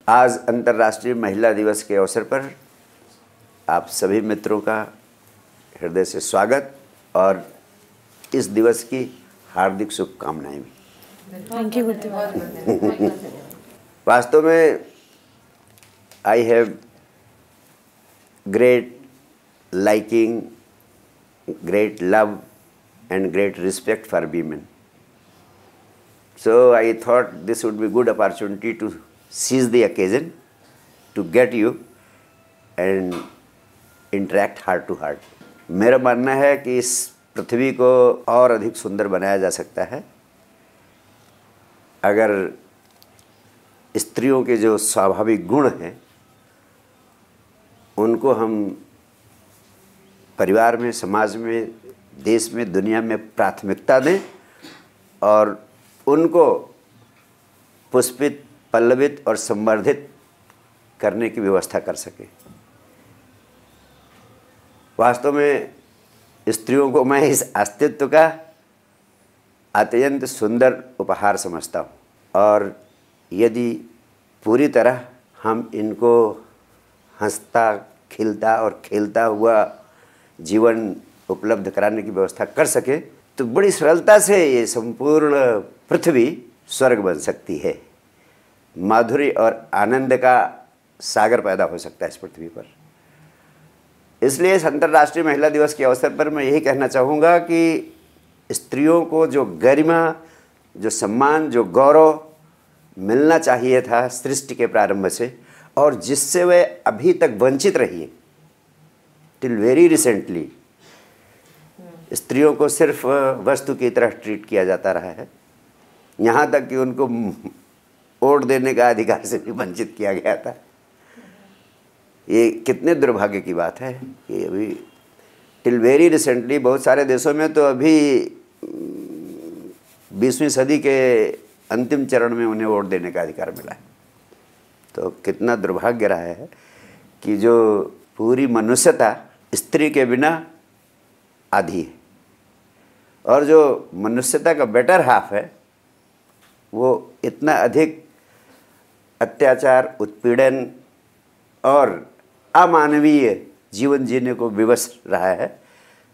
आज अंतर्राष्ट्रीय महिला दिवस के अवसर पर आप सभी मित्रों का हृदय से स्वागत और इस दिवस की हार्दिक शुभकामनाएं भी। थैंक यू गुरुदेव। वास्तव में I have great liking, great love and great respect for women. So I thought this would be a good opportunity to seize the occasion to get you and interact heart to heart. मेरा मानना है कि इस पृथ्वी को और अधिक सुंदर बनाया जा सकता है अगर स्त्रियों के जो स्वाभाविक गुण हैं उनको हम परिवार में, समाज में, देश में, दुनिया में प्राथमिकता दें और उनको पुष्पित, पल्लवित और संवर्धित करने की व्यवस्था कर सकें। वास्तव में स्त्रियों को मैं इस अस्तित्व का अत्यंत सुंदर उपहार समझता हूँ और यदि पूरी तरह हम इनको हंसता, खिलता और खेलता हुआ जीवन उपलब्ध कराने की व्यवस्था कर सके तो बड़ी सरलता से ये संपूर्ण पृथ्वी स्वर्ग बन सकती है। माधुर्य और आनंद का सागर पैदा हो सकता है इस पृथ्वी पर। इसलिए इस अंतर्राष्ट्रीय महिला दिवस के अवसर पर मैं यही कहना चाहूँगा कि स्त्रियों को जो गरिमा, जो सम्मान, जो गौरव मिलना चाहिए था सृष्टि के प्रारंभ से और जिससे वे अभी तक वंचित रही है, टिल वेरी रिसेंटली स्त्रियों को सिर्फ वस्तु की तरह ट्रीट किया जाता रहा है, यहाँ तक कि उनको वोट देने का अधिकार से भी वंचित किया गया था। ये कितने दुर्भाग्य की बात है कि अभी टिल वेरी रिसेंटली बहुत सारे देशों में तो अभी 20वीं सदी के अंतिम चरण में उन्हें वोट देने का अधिकार मिला है। तो कितना दुर्भाग्य रहा है कि जो पूरी मनुष्यता स्त्री के बिना आधी है और जो मनुष्यता का बेटर हाफ है वो इतना अधिक अत्याचार, उत्पीड़न और अमानवीय जीवन जीने को विवश रहा है।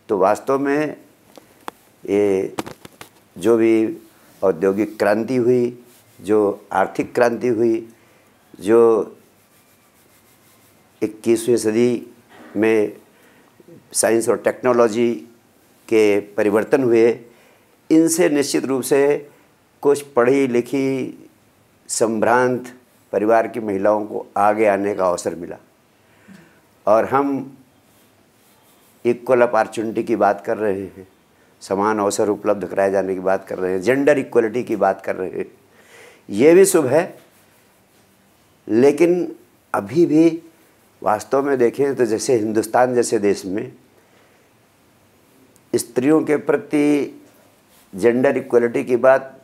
तो वास्तव में ये जो भी औद्योगिक क्रांति हुई, जो आर्थिक क्रांति हुई, जो 21वीं सदी में साइंस और टेक्नोलॉजी के परिवर्तन हुए, इनसे निश्चित रूप से कुछ पढ़ी लिखी संभ्रांत परिवार की महिलाओं को आगे आने का अवसर मिला और हम इक्वल अपॉर्चुनिटी की बात कर रहे हैं, समान अवसर उपलब्ध कराए जाने की बात कर रहे हैं, जेंडर इक्वलिटी की बात कर रहे हैं। ये भी शुभ है, लेकिन अभी भी वास्तव में देखें तो जैसे हिंदुस्तान जैसे देश में स्त्रियों के प्रति जेंडर इक्वलिटी की बात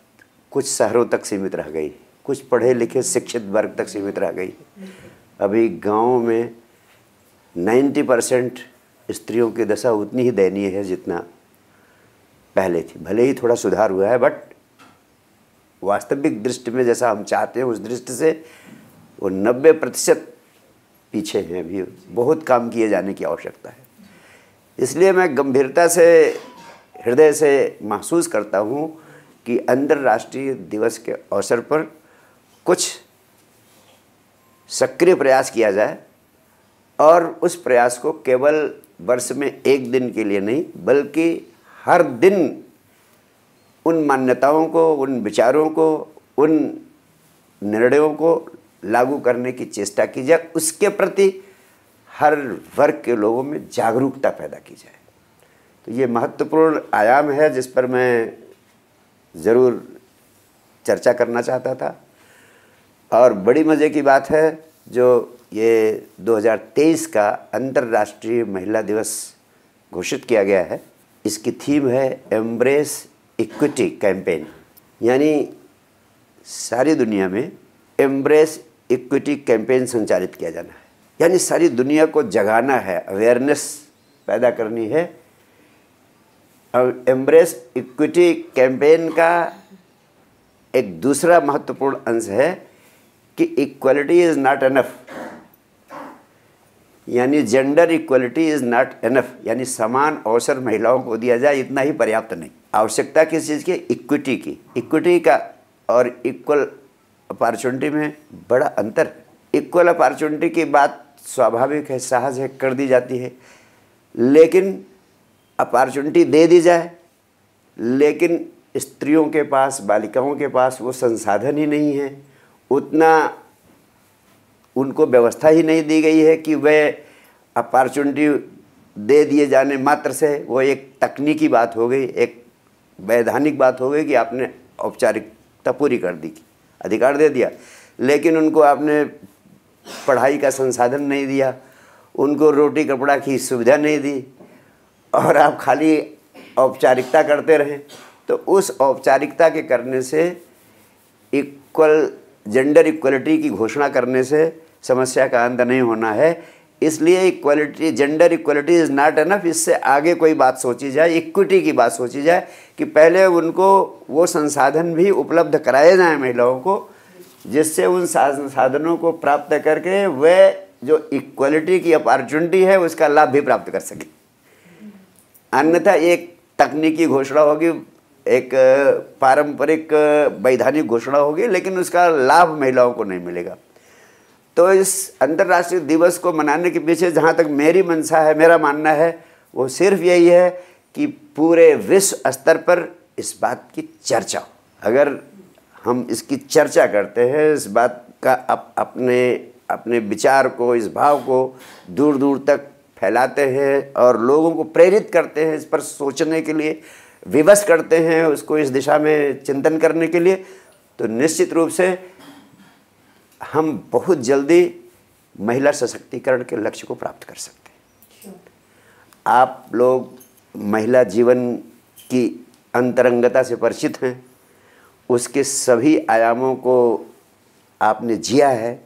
कुछ शहरों तक सीमित रह गई, कुछ पढ़े लिखे शिक्षित वर्ग तक सीमित रह गई। अभी गाँव में 90% स्त्रियों की दशा उतनी ही दयनीय है जितना पहले थी। भले ही थोड़ा सुधार हुआ है, बट वास्तविक दृष्टि में जैसा हम चाहते हैं उस दृष्टि से वो 90% पीछे हैं। अभी बहुत काम किए जाने की आवश्यकता है। इसलिए मैं गंभीरता से, हृदय से महसूस करता हूँ कि अंतर्राष्ट्रीय दिवस के अवसर पर कुछ सक्रिय प्रयास किया जाए और उस प्रयास को केवल वर्ष में एक दिन के लिए नहीं बल्कि हर दिन उन मान्यताओं को, उन विचारों को, उन निर्णयों को लागू करने की चेष्टा की जाए, उसके प्रति हर वर्ग के लोगों में जागरूकता पैदा की जाए। तो ये महत्वपूर्ण आयाम है जिस पर मैं ज़रूर चर्चा करना चाहता था। और बड़ी मज़े की बात है जो ये 2023 का अंतर्राष्ट्रीय महिला दिवस घोषित किया गया है, इसकी थीम है एम्ब्रेस इक्विटी कैंपेन। यानी सारी दुनिया में एम्ब्रेस इक्विटी कैंपेन संचालित किया जाना है, यानी सारी दुनिया को जगाना है, अवेयरनेस पैदा करनी है। अब एम्ब्रेस इक्विटी कैंपेन का एक दूसरा महत्वपूर्ण अंश है कि इक्वलिटी इज़ नॉट एनफ, यानी gender equality is not enough, यानी समान अवसर महिलाओं को दिया जाए इतना ही पर्याप्त नहीं। आवश्यकता किस चीज़ की? इक्विटी की। इक्विटी का और इक्वल अपॉर्चुनिटी में बड़ा अंतर है। इक्वल अपॉर्चुनिटी की बात स्वाभाविक है, सहज है, कर दी जाती है, लेकिन अपॉर्चुनिटी दे दी जाए, लेकिन स्त्रियों के पास, बालिकाओं के पास वो संसाधन ही नहीं है, उतना उनको व्यवस्था ही नहीं दी गई है कि वह अपॉर्चुनिटी दे दिए जाने मात्र से वो एक तकनीकी बात हो गई, एक वैधानिक बात हो गई कि आपने औपचारिकता पूरी कर दी, अधिकार दे दिया, लेकिन उनको आपने पढ़ाई का संसाधन नहीं दिया, उनको रोटी कपड़ा की सुविधा नहीं दी, और आप खाली औपचारिकता करते रहें। तो उस औपचारिकता के करने से, इक्वल जेंडर इक्वलिटी की घोषणा करने से समस्या का अंत नहीं होना है। इसलिए equality, gender equality is not enough, इससे आगे कोई बात सोची जाए, इक्विटी की बात सोची जाए कि पहले उनको वो संसाधन भी उपलब्ध कराए जाएं महिलाओं को, जिससे उन संसाधनों को प्राप्त करके वे जो इक्वलिटी की अपॉर्चुनिटी है उसका लाभ भी प्राप्त कर सकें। अन्यथा एक तकनीकी घोषणा होगी, एक पारंपरिक वैधानिक घोषणा होगी, लेकिन उसका लाभ महिलाओं को नहीं मिलेगा। तो इस अंतर्राष्ट्रीय दिवस को मनाने के पीछे जहाँ तक मेरी मंशा है, मेरा मानना है, वो सिर्फ यही है कि पूरे विश्व स्तर पर इस बात की चर्चा हो। अगर हम इसकी चर्चा करते हैं, इस बात का अपने विचार को, इस भाव को दूर दूर तक फैलाते हैं और लोगों को प्रेरित करते हैं, इस पर सोचने के लिए विवश करते हैं, उसको इस दिशा में चिंतन करने के लिए, तो निश्चित रूप से हम बहुत जल्दी महिला सशक्तिकरण के लक्ष्य को प्राप्त कर सकते हैं। आप लोग महिला जीवन की अंतरंगता से परिचित हैं, उसके सभी आयामों को आपने जिया है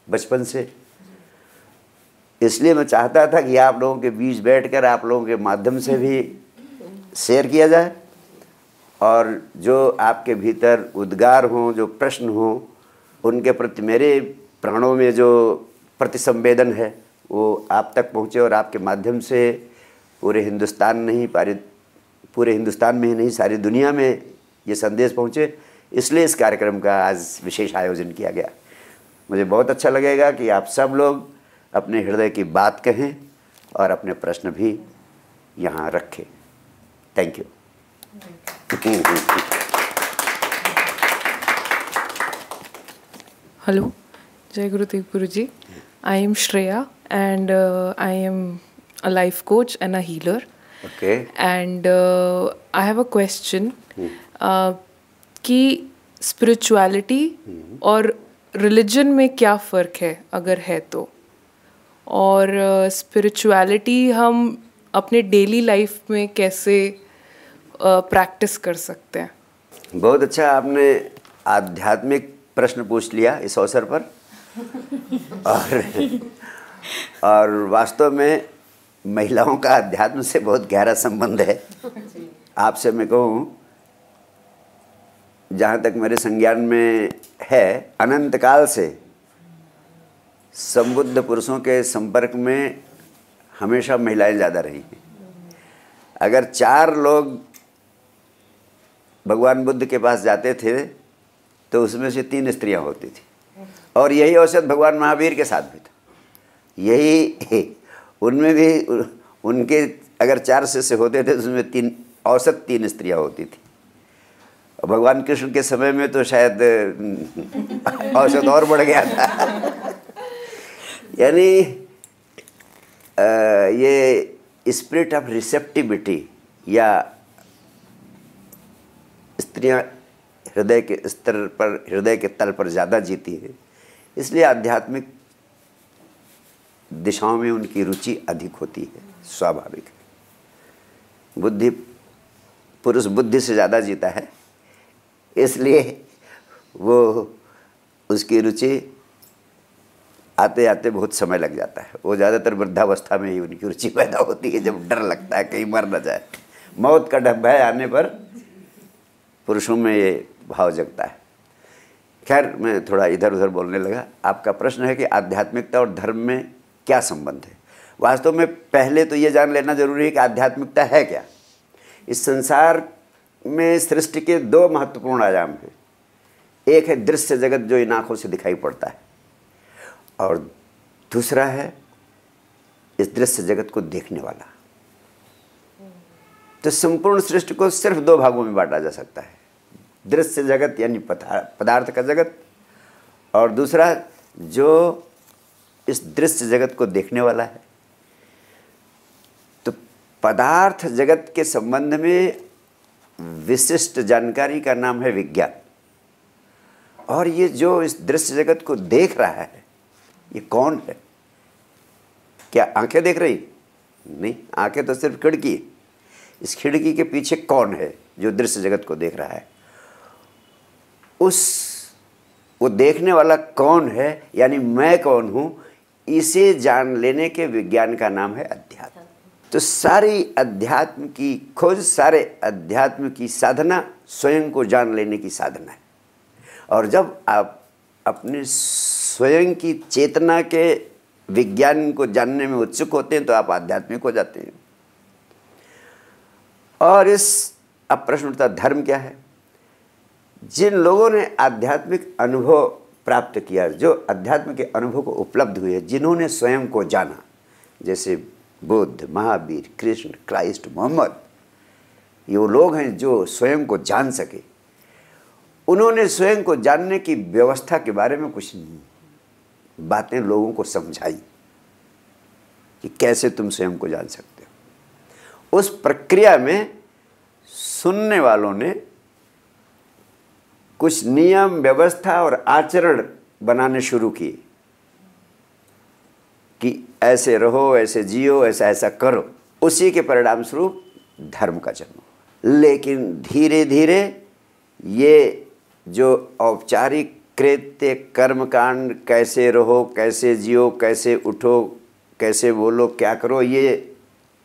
बचपन से। इसलिए मैं चाहता था कि आप लोगों के बीच बैठकर आप लोगों के माध्यम से भी शेयर किया जाए, और जो आपके भीतर उद्गार हों, जो प्रश्न हों, उनके प्रति मेरे प्राणों में जो प्रतिसंवेदन है वो आप तक पहुँचे, और आपके माध्यम से पूरे हिंदुस्तान में ही नहीं, सारी दुनिया में ये संदेश पहुँचे। इसलिए इस कार्यक्रम का आज विशेष आयोजन किया गया। मुझे बहुत अच्छा लगेगा कि आप सब लोग अपने हृदय की बात कहें और अपने प्रश्न भी यहाँ रखें। Thank you. Hello, Jai Gurudev Guruji. I am Shreya and I am a life coach and a healer. Okay. And I have a question कि spirituality और religion में क्या फ़र्क है अगर है तो, और spirituality हम अपने daily life में कैसे प्रैक्टिस कर सकते हैं? बहुत अच्छा आपने आध्यात्मिक प्रश्न पूछ लिया इस अवसर पर। और वास्तव में महिलाओं का अध्यात्म से बहुत गहरा संबंध है। आपसे मैं कहूँ, जहाँ तक मेरे संज्ञान में है, अनंत काल से संबुद्ध पुरुषों के संपर्क में हमेशा महिलाएं ज़्यादा रही हैं। अगर 4 लोग भगवान बुद्ध के पास जाते थे तो उसमें से 3 स्त्रियां होती थी, और यही औसत भगवान महावीर के साथ भी था। यही उनमें भी उनके अगर 4 शिष्य होते थे तो उसमें औसत 3 स्त्रियां होती थी। और भगवान कृष्ण के समय में तो शायद औसत और बढ़ गया था। यानी ये स्पिरिट ऑफ रिसेप्टिविटी, या स्त्रियां हृदय के स्तर पर, हृदय के तल पर ज़्यादा जीती है, इसलिए आध्यात्मिक दिशाओं में उनकी रुचि अधिक होती है, स्वाभाविक है। पुरुष बुद्धि से ज़्यादा जीता है, इसलिए वो उसकी रुचि आते आते बहुत समय लग जाता है। वो ज़्यादातर वृद्धावस्था में ही उनकी रुचि पैदा होती है, जब डर लगता है कहीं मर न जाए। मौत का भय आने पर पुरुषों में ये भाव जगता है। खैर, मैं थोड़ा इधर उधर बोलने लगा। आपका प्रश्न है कि आध्यात्मिकता और धर्म में क्या संबंध है। वास्तव में पहले तो ये जान लेना जरूरी है कि आध्यात्मिकता है क्या। इस संसार में सृष्टि के दो महत्वपूर्ण आयाम हैं। एक है दृश्य जगत जो इन आँखों से दिखाई पड़ता है, और दूसरा है इस दृश्य जगत को देखने वाला। तो संपूर्ण सृष्टि को सिर्फ दो भागों में बांटा जा सकता है, दृश्य जगत यानी पदार्थ का जगत, और दूसरा जो इस दृश्य जगत को देखने वाला है। तो पदार्थ जगत के संबंध में विशिष्ट जानकारी का नाम है विज्ञान। और ये जो इस दृश्य जगत को देख रहा है, ये कौन है? क्या आंखें देख रही? नहीं, आंखें तो सिर्फ खिड़की है। इस खिड़की के पीछे कौन है जो दृश्य जगत को देख रहा है? वो देखने वाला कौन है, यानी मैं कौन हूं, इसे जान लेने के विज्ञान का नाम है अध्यात्म। तो सारी अध्यात्म की खोज, सारे अध्यात्म की साधना स्वयं को जान लेने की साधना है। और जब आप अपने स्वयं की चेतना के विज्ञान को जानने में उत्सुक होते हैं तो आप आध्यात्मिक हो जाते हैं। और अब प्रश्न उठता, धर्म क्या है? जिन लोगों ने आध्यात्मिक अनुभव प्राप्त किया, जो अध्यात्म के अनुभव को उपलब्ध हुए, जिन्होंने स्वयं को जाना, जैसे बुद्ध, महावीर, कृष्ण, क्राइस्ट, मोहम्मद, ये वो लोग हैं जो स्वयं को जान सके। उन्होंने स्वयं को जानने की व्यवस्था के बारे में कुछ बातें लोगों को समझाई कि कैसे तुम स्वयं को जान सकते हो। उस प्रक्रिया में सुनने वालों ने कुछ नियम, व्यवस्था और आचरण बनाने शुरू किए कि ऐसे रहो, ऐसे जियो, ऐसा ऐसा करो। उसी के परिणाम स्वरूप धर्म का जन्म हुआ। लेकिन धीरे धीरे ये जो औपचारिक कृत्य, कर्मकांड, कैसे रहो, कैसे जियो, कैसे उठो, कैसे बोलो, क्या करो, ये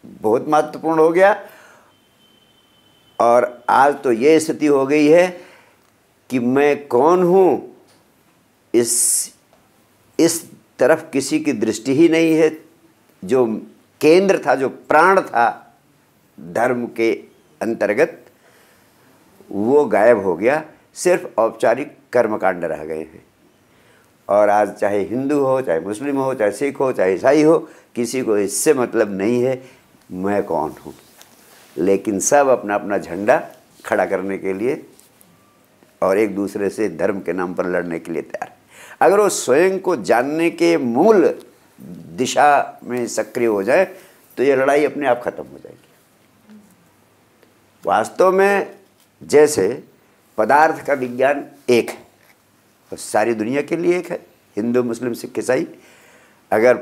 बहुत महत्वपूर्ण हो गया। और आज तो ये स्थिति हो गई है कि मैं कौन हूँ, इस तरफ किसी की दृष्टि ही नहीं है। जो केंद्र था, जो प्राण था धर्म के अंतर्गत, वो गायब हो गया। सिर्फ औपचारिक कर्मकांड रह गए हैं। और आज चाहे हिंदू हो, चाहे मुस्लिम हो, चाहे सिख हो, चाहे ईसाई हो, किसी को इससे मतलब नहीं है मैं कौन हूँ। लेकिन सब अपना अपना झंडा खड़ा करने के लिए और एक दूसरे से धर्म के नाम पर लड़ने के लिए तैयार है। अगर वो स्वयं को जानने के मूल दिशा में सक्रिय हो जाए तो ये लड़ाई अपने आप खत्म हो जाएगी। वास्तव में जैसे पदार्थ का विज्ञान एक है, तो सारी दुनिया के लिए एक है, हिंदू, मुस्लिम, सिख, ईसाई। अगर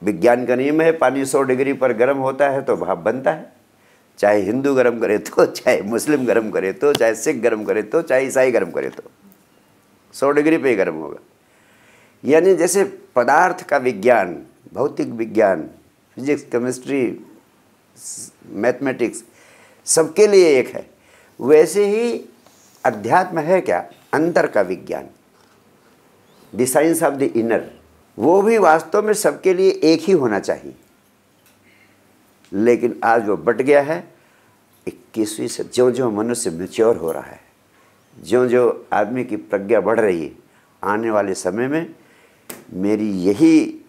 विज्ञान का नियम है पानी 100 डिग्री पर गर्म होता है तो भाप बनता है। चाहे हिंदू गर्म करे तो, चाहे मुस्लिम गर्म करे तो, चाहे सिख गर्म करे तो, चाहे ईसाई गर्म करे तो 100 डिग्री पे ही गर्म होगा। यानी जैसे पदार्थ का विज्ञान, भौतिक विज्ञान, फिजिक्स, केमिस्ट्री, मैथमेटिक्स सबके लिए एक है, वैसे ही अध्यात्म है क्या? अंतर का विज्ञान, the science of the inner. वो भी वास्तव में सबके लिए एक ही होना चाहिए, लेकिन आज वो बट गया है। 21वीं से ज्यों ज्यों मनुष्य मैच्योर हो रहा है, ज्यों ज्यों आदमी की प्रज्ञा बढ़ रही है, आने वाले समय में मेरी यही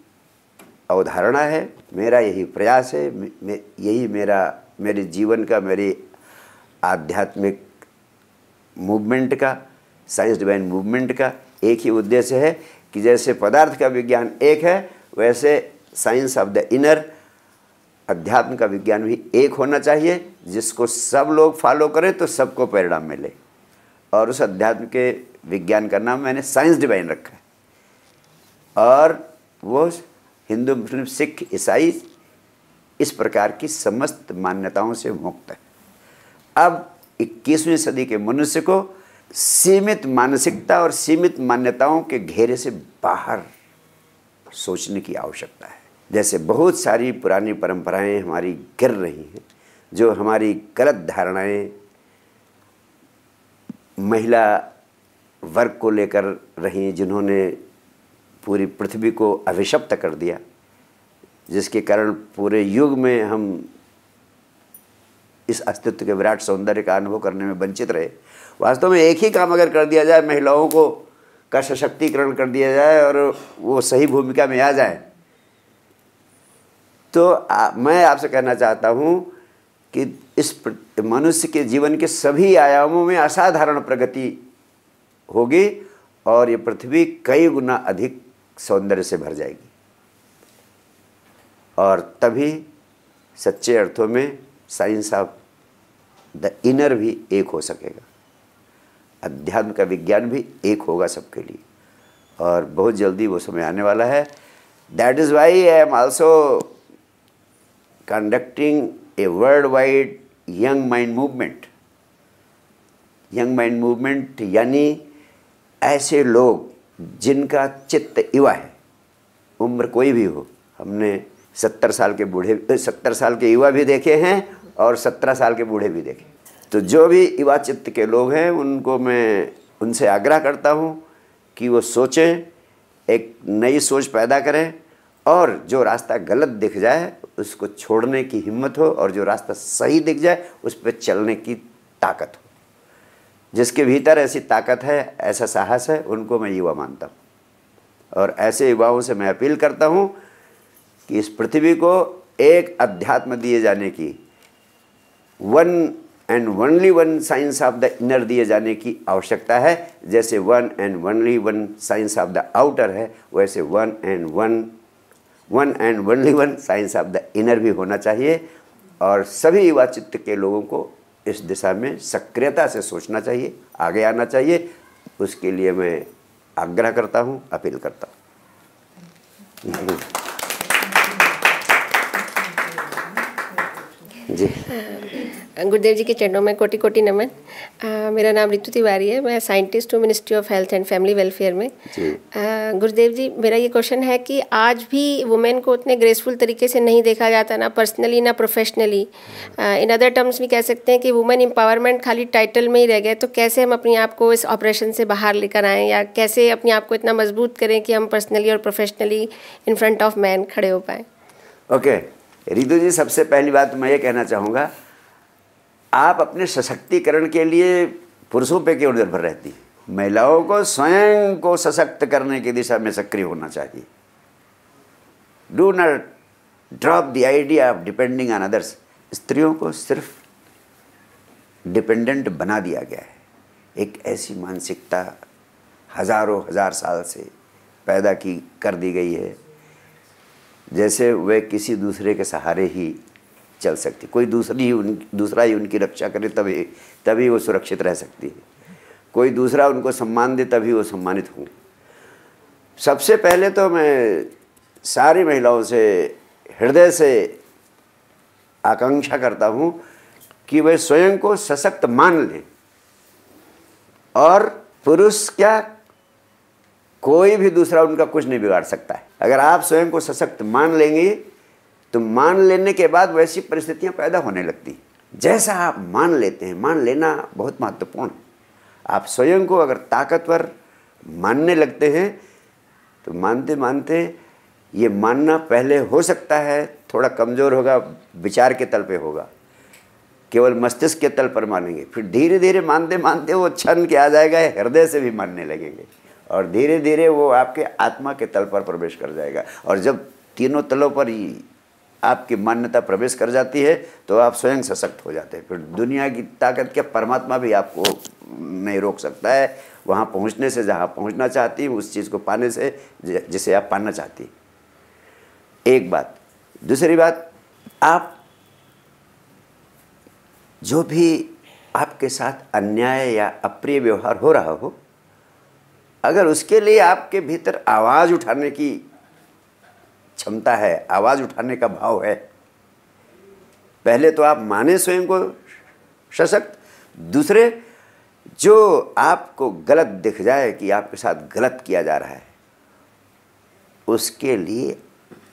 अवधारणा है, मेरा यही प्रयास है, यही मेरे जीवन का, मेरे आध्यात्मिक मूवमेंट का, साइंस डिवाइन मूवमेंट का एक ही उद्देश्य है कि जैसे पदार्थ का विज्ञान एक है, वैसे साइंस ऑफ द इनर, अध्यात्म का विज्ञान भी एक होना चाहिए, जिसको सब लोग फॉलो करें तो सबको परिणाम मिले। और उस अध्यात्म के विज्ञान का नाम मैंने साइंस डिवाइन रखा है। और वो हिंदू, मुस्लिम, सिख, ईसाई इस प्रकार की समस्त मान्यताओं से मुक्त है। अब 21वीं सदी के मनुष्य को सीमित मानसिकता और सीमित मान्यताओं के घेरे से बाहर सोचने की आवश्यकता है। जैसे बहुत सारी पुरानी परंपराएं हमारी गिर रही हैं, जो हमारी गलत धारणाएं, वर्ग को लेकर रहीं, जिन्होंने पूरी पृथ्वी को अभिशप्त कर दिया, जिसके कारण पूरे युग में हम इस अस्तित्व के विराट सौंदर्य का अनुभव करने में वंचित रहे। वास्तव में एक ही काम अगर कर दिया जाए, महिलाओं को का सशक्तिकरण कर दिया जाए और वो सही भूमिका में आ जाए, तो मैं आपसे कहना चाहता हूँ कि इस मनुष्य के जीवन के सभी आयामों में असाधारण प्रगति होगी और ये पृथ्वी कई गुना अधिक सौंदर्य से भर जाएगी। और तभी सच्चे अर्थों में साइंस ऑफ द इनर भी एक हो सकेगा, अध्यात्म का विज्ञान भी एक होगा सबके लिए, और बहुत जल्दी वो समय आने वाला है। That is why I am also conducting a world wide young mind movement. Young mind movement यानी ऐसे लोग जिनका चित्त युवा है, उम्र कोई भी हो। हमने 70 साल के युवा भी देखे हैं और 17 साल के बूढ़े भी देखे। तो जो भी युवा चित्त के लोग हैं, उनको मैं उनसे आग्रह करता हूँ कि वो सोचें, एक नई सोच पैदा करें, और जो रास्ता गलत दिख जाए उसको छोड़ने की हिम्मत हो, और जो रास्ता सही दिख जाए उस पर चलने की ताकत हो। जिसके भीतर ऐसी ताकत है, ऐसा साहस है, उनको मैं युवा मानता हूँ। और ऐसे युवाओं से मैं अपील करता हूँ कि इस पृथ्वी को एक अध्यात्म दिए जाने की, one and only one science of the inner दिए जाने की आवश्यकता है। जैसे one and only one science of the outer है, वैसे one and only one science of the inner भी होना चाहिए। और सभी युवा चित्त के लोगों को इस दिशा में सक्रियता से सोचना चाहिए, आगे आना चाहिए। उसके लिए मैं आग्रह करता हूँ, अपील करता हूँ। जी, गुरुदेव जी के चरणों में कोटि कोटि नमन। मेरा नाम रितु तिवारी है, मैं साइंटिस्ट हूँ ministry of health and family welfare में। गुरुदेव जी, मेरा ये क्वेश्चन है कि आज भी वुमेन को उतने ग्रेसफुल तरीके से नहीं देखा जाता, ना पर्सनली ना प्रोफेशनली। इन अदर टर्म्स भी कह सकते हैं कि वुमेन एम्पावरमेंट खाली टाइटल में ही रह गए। तो कैसे हम अपने आप को इस ऑपरेशन से बाहर लेकर आएँ, या कैसे अपने आप को इतना मजबूत करें कि हम पर्सनली और professionally in front of man खड़े हो पाएँ? ओके रितु जी, सबसे पहली बात मैं ये कहना चाहूँगा, आप अपने सशक्तिकरण के लिए पुरुषों पे क्यों निर्भर रहती है? महिलाओं को स्वयं को सशक्त करने की दिशा में सक्रिय होना चाहिए। Do not drop the idea of depending on others. स्त्रियों को सिर्फ डिपेंडेंट बना दिया गया है। एक ऐसी मानसिकता हजार साल से पैदा कर दी गई है, जैसे वे किसी दूसरे के सहारे ही चल सकती, कोई दूसरा ही उनकी रक्षा करे तभी वो सुरक्षित रह सकती है, कोई दूसरा उनको सम्मान दे तभी वो सम्मानित होंगे। सबसे पहले तो मैं सारी महिलाओं से हृदय से आकांक्षा करता हूँ कि वे स्वयं को सशक्त मान लें। और पुरुष क्या, कोई भी दूसरा उनका कुछ नहीं बिगाड़ सकता है। अगर आप स्वयं को सशक्त मान लेंगे तो मान लेने के बाद वैसी परिस्थितियां पैदा होने लगती। जैसा आप मान लेते हैं, मान लेना बहुत महत्वपूर्ण है। आप स्वयं को अगर ताकतवर मानने लगते हैं तो मानते मानते ये मानना पहले हो सकता है थोड़ा कमज़ोर होगा, विचार के तल पे होगा, केवल मस्तिष्क के तल पर मानेंगे, फिर धीरे धीरे मानते मानते वो क्षण के आ जाएगा, हृदय से भी मानने लगेंगे, और धीरे धीरे वो आपके आत्मा के तल पर प्रवेश कर जाएगा। और जब तीनों तलों पर ही आपकी मान्यता प्रवेश कर जाती है तो आप स्वयं सशक्त हो जाते हैं। फिर दुनिया की ताकत के परमात्मा भी आपको नहीं रोक सकता है वहाँ पहुँचने से, जहाँ पहुँचना चाहती है, उस चीज़ को पाने से जिसे आप पाना चाहती हैं। एक बात। दूसरी बात, आप जो भी आपके साथ अन्याय या अप्रिय व्यवहार हो रहा हो, अगर उसके लिए आपके भीतर आवाज़ उठाने की क्षमता है, आवाज़ उठाने का भाव है, पहले तो आप माने स्वयं को सशक्त। दूसरे, जो आपको गलत दिख जाए कि आपके साथ गलत किया जा रहा है, उसके लिए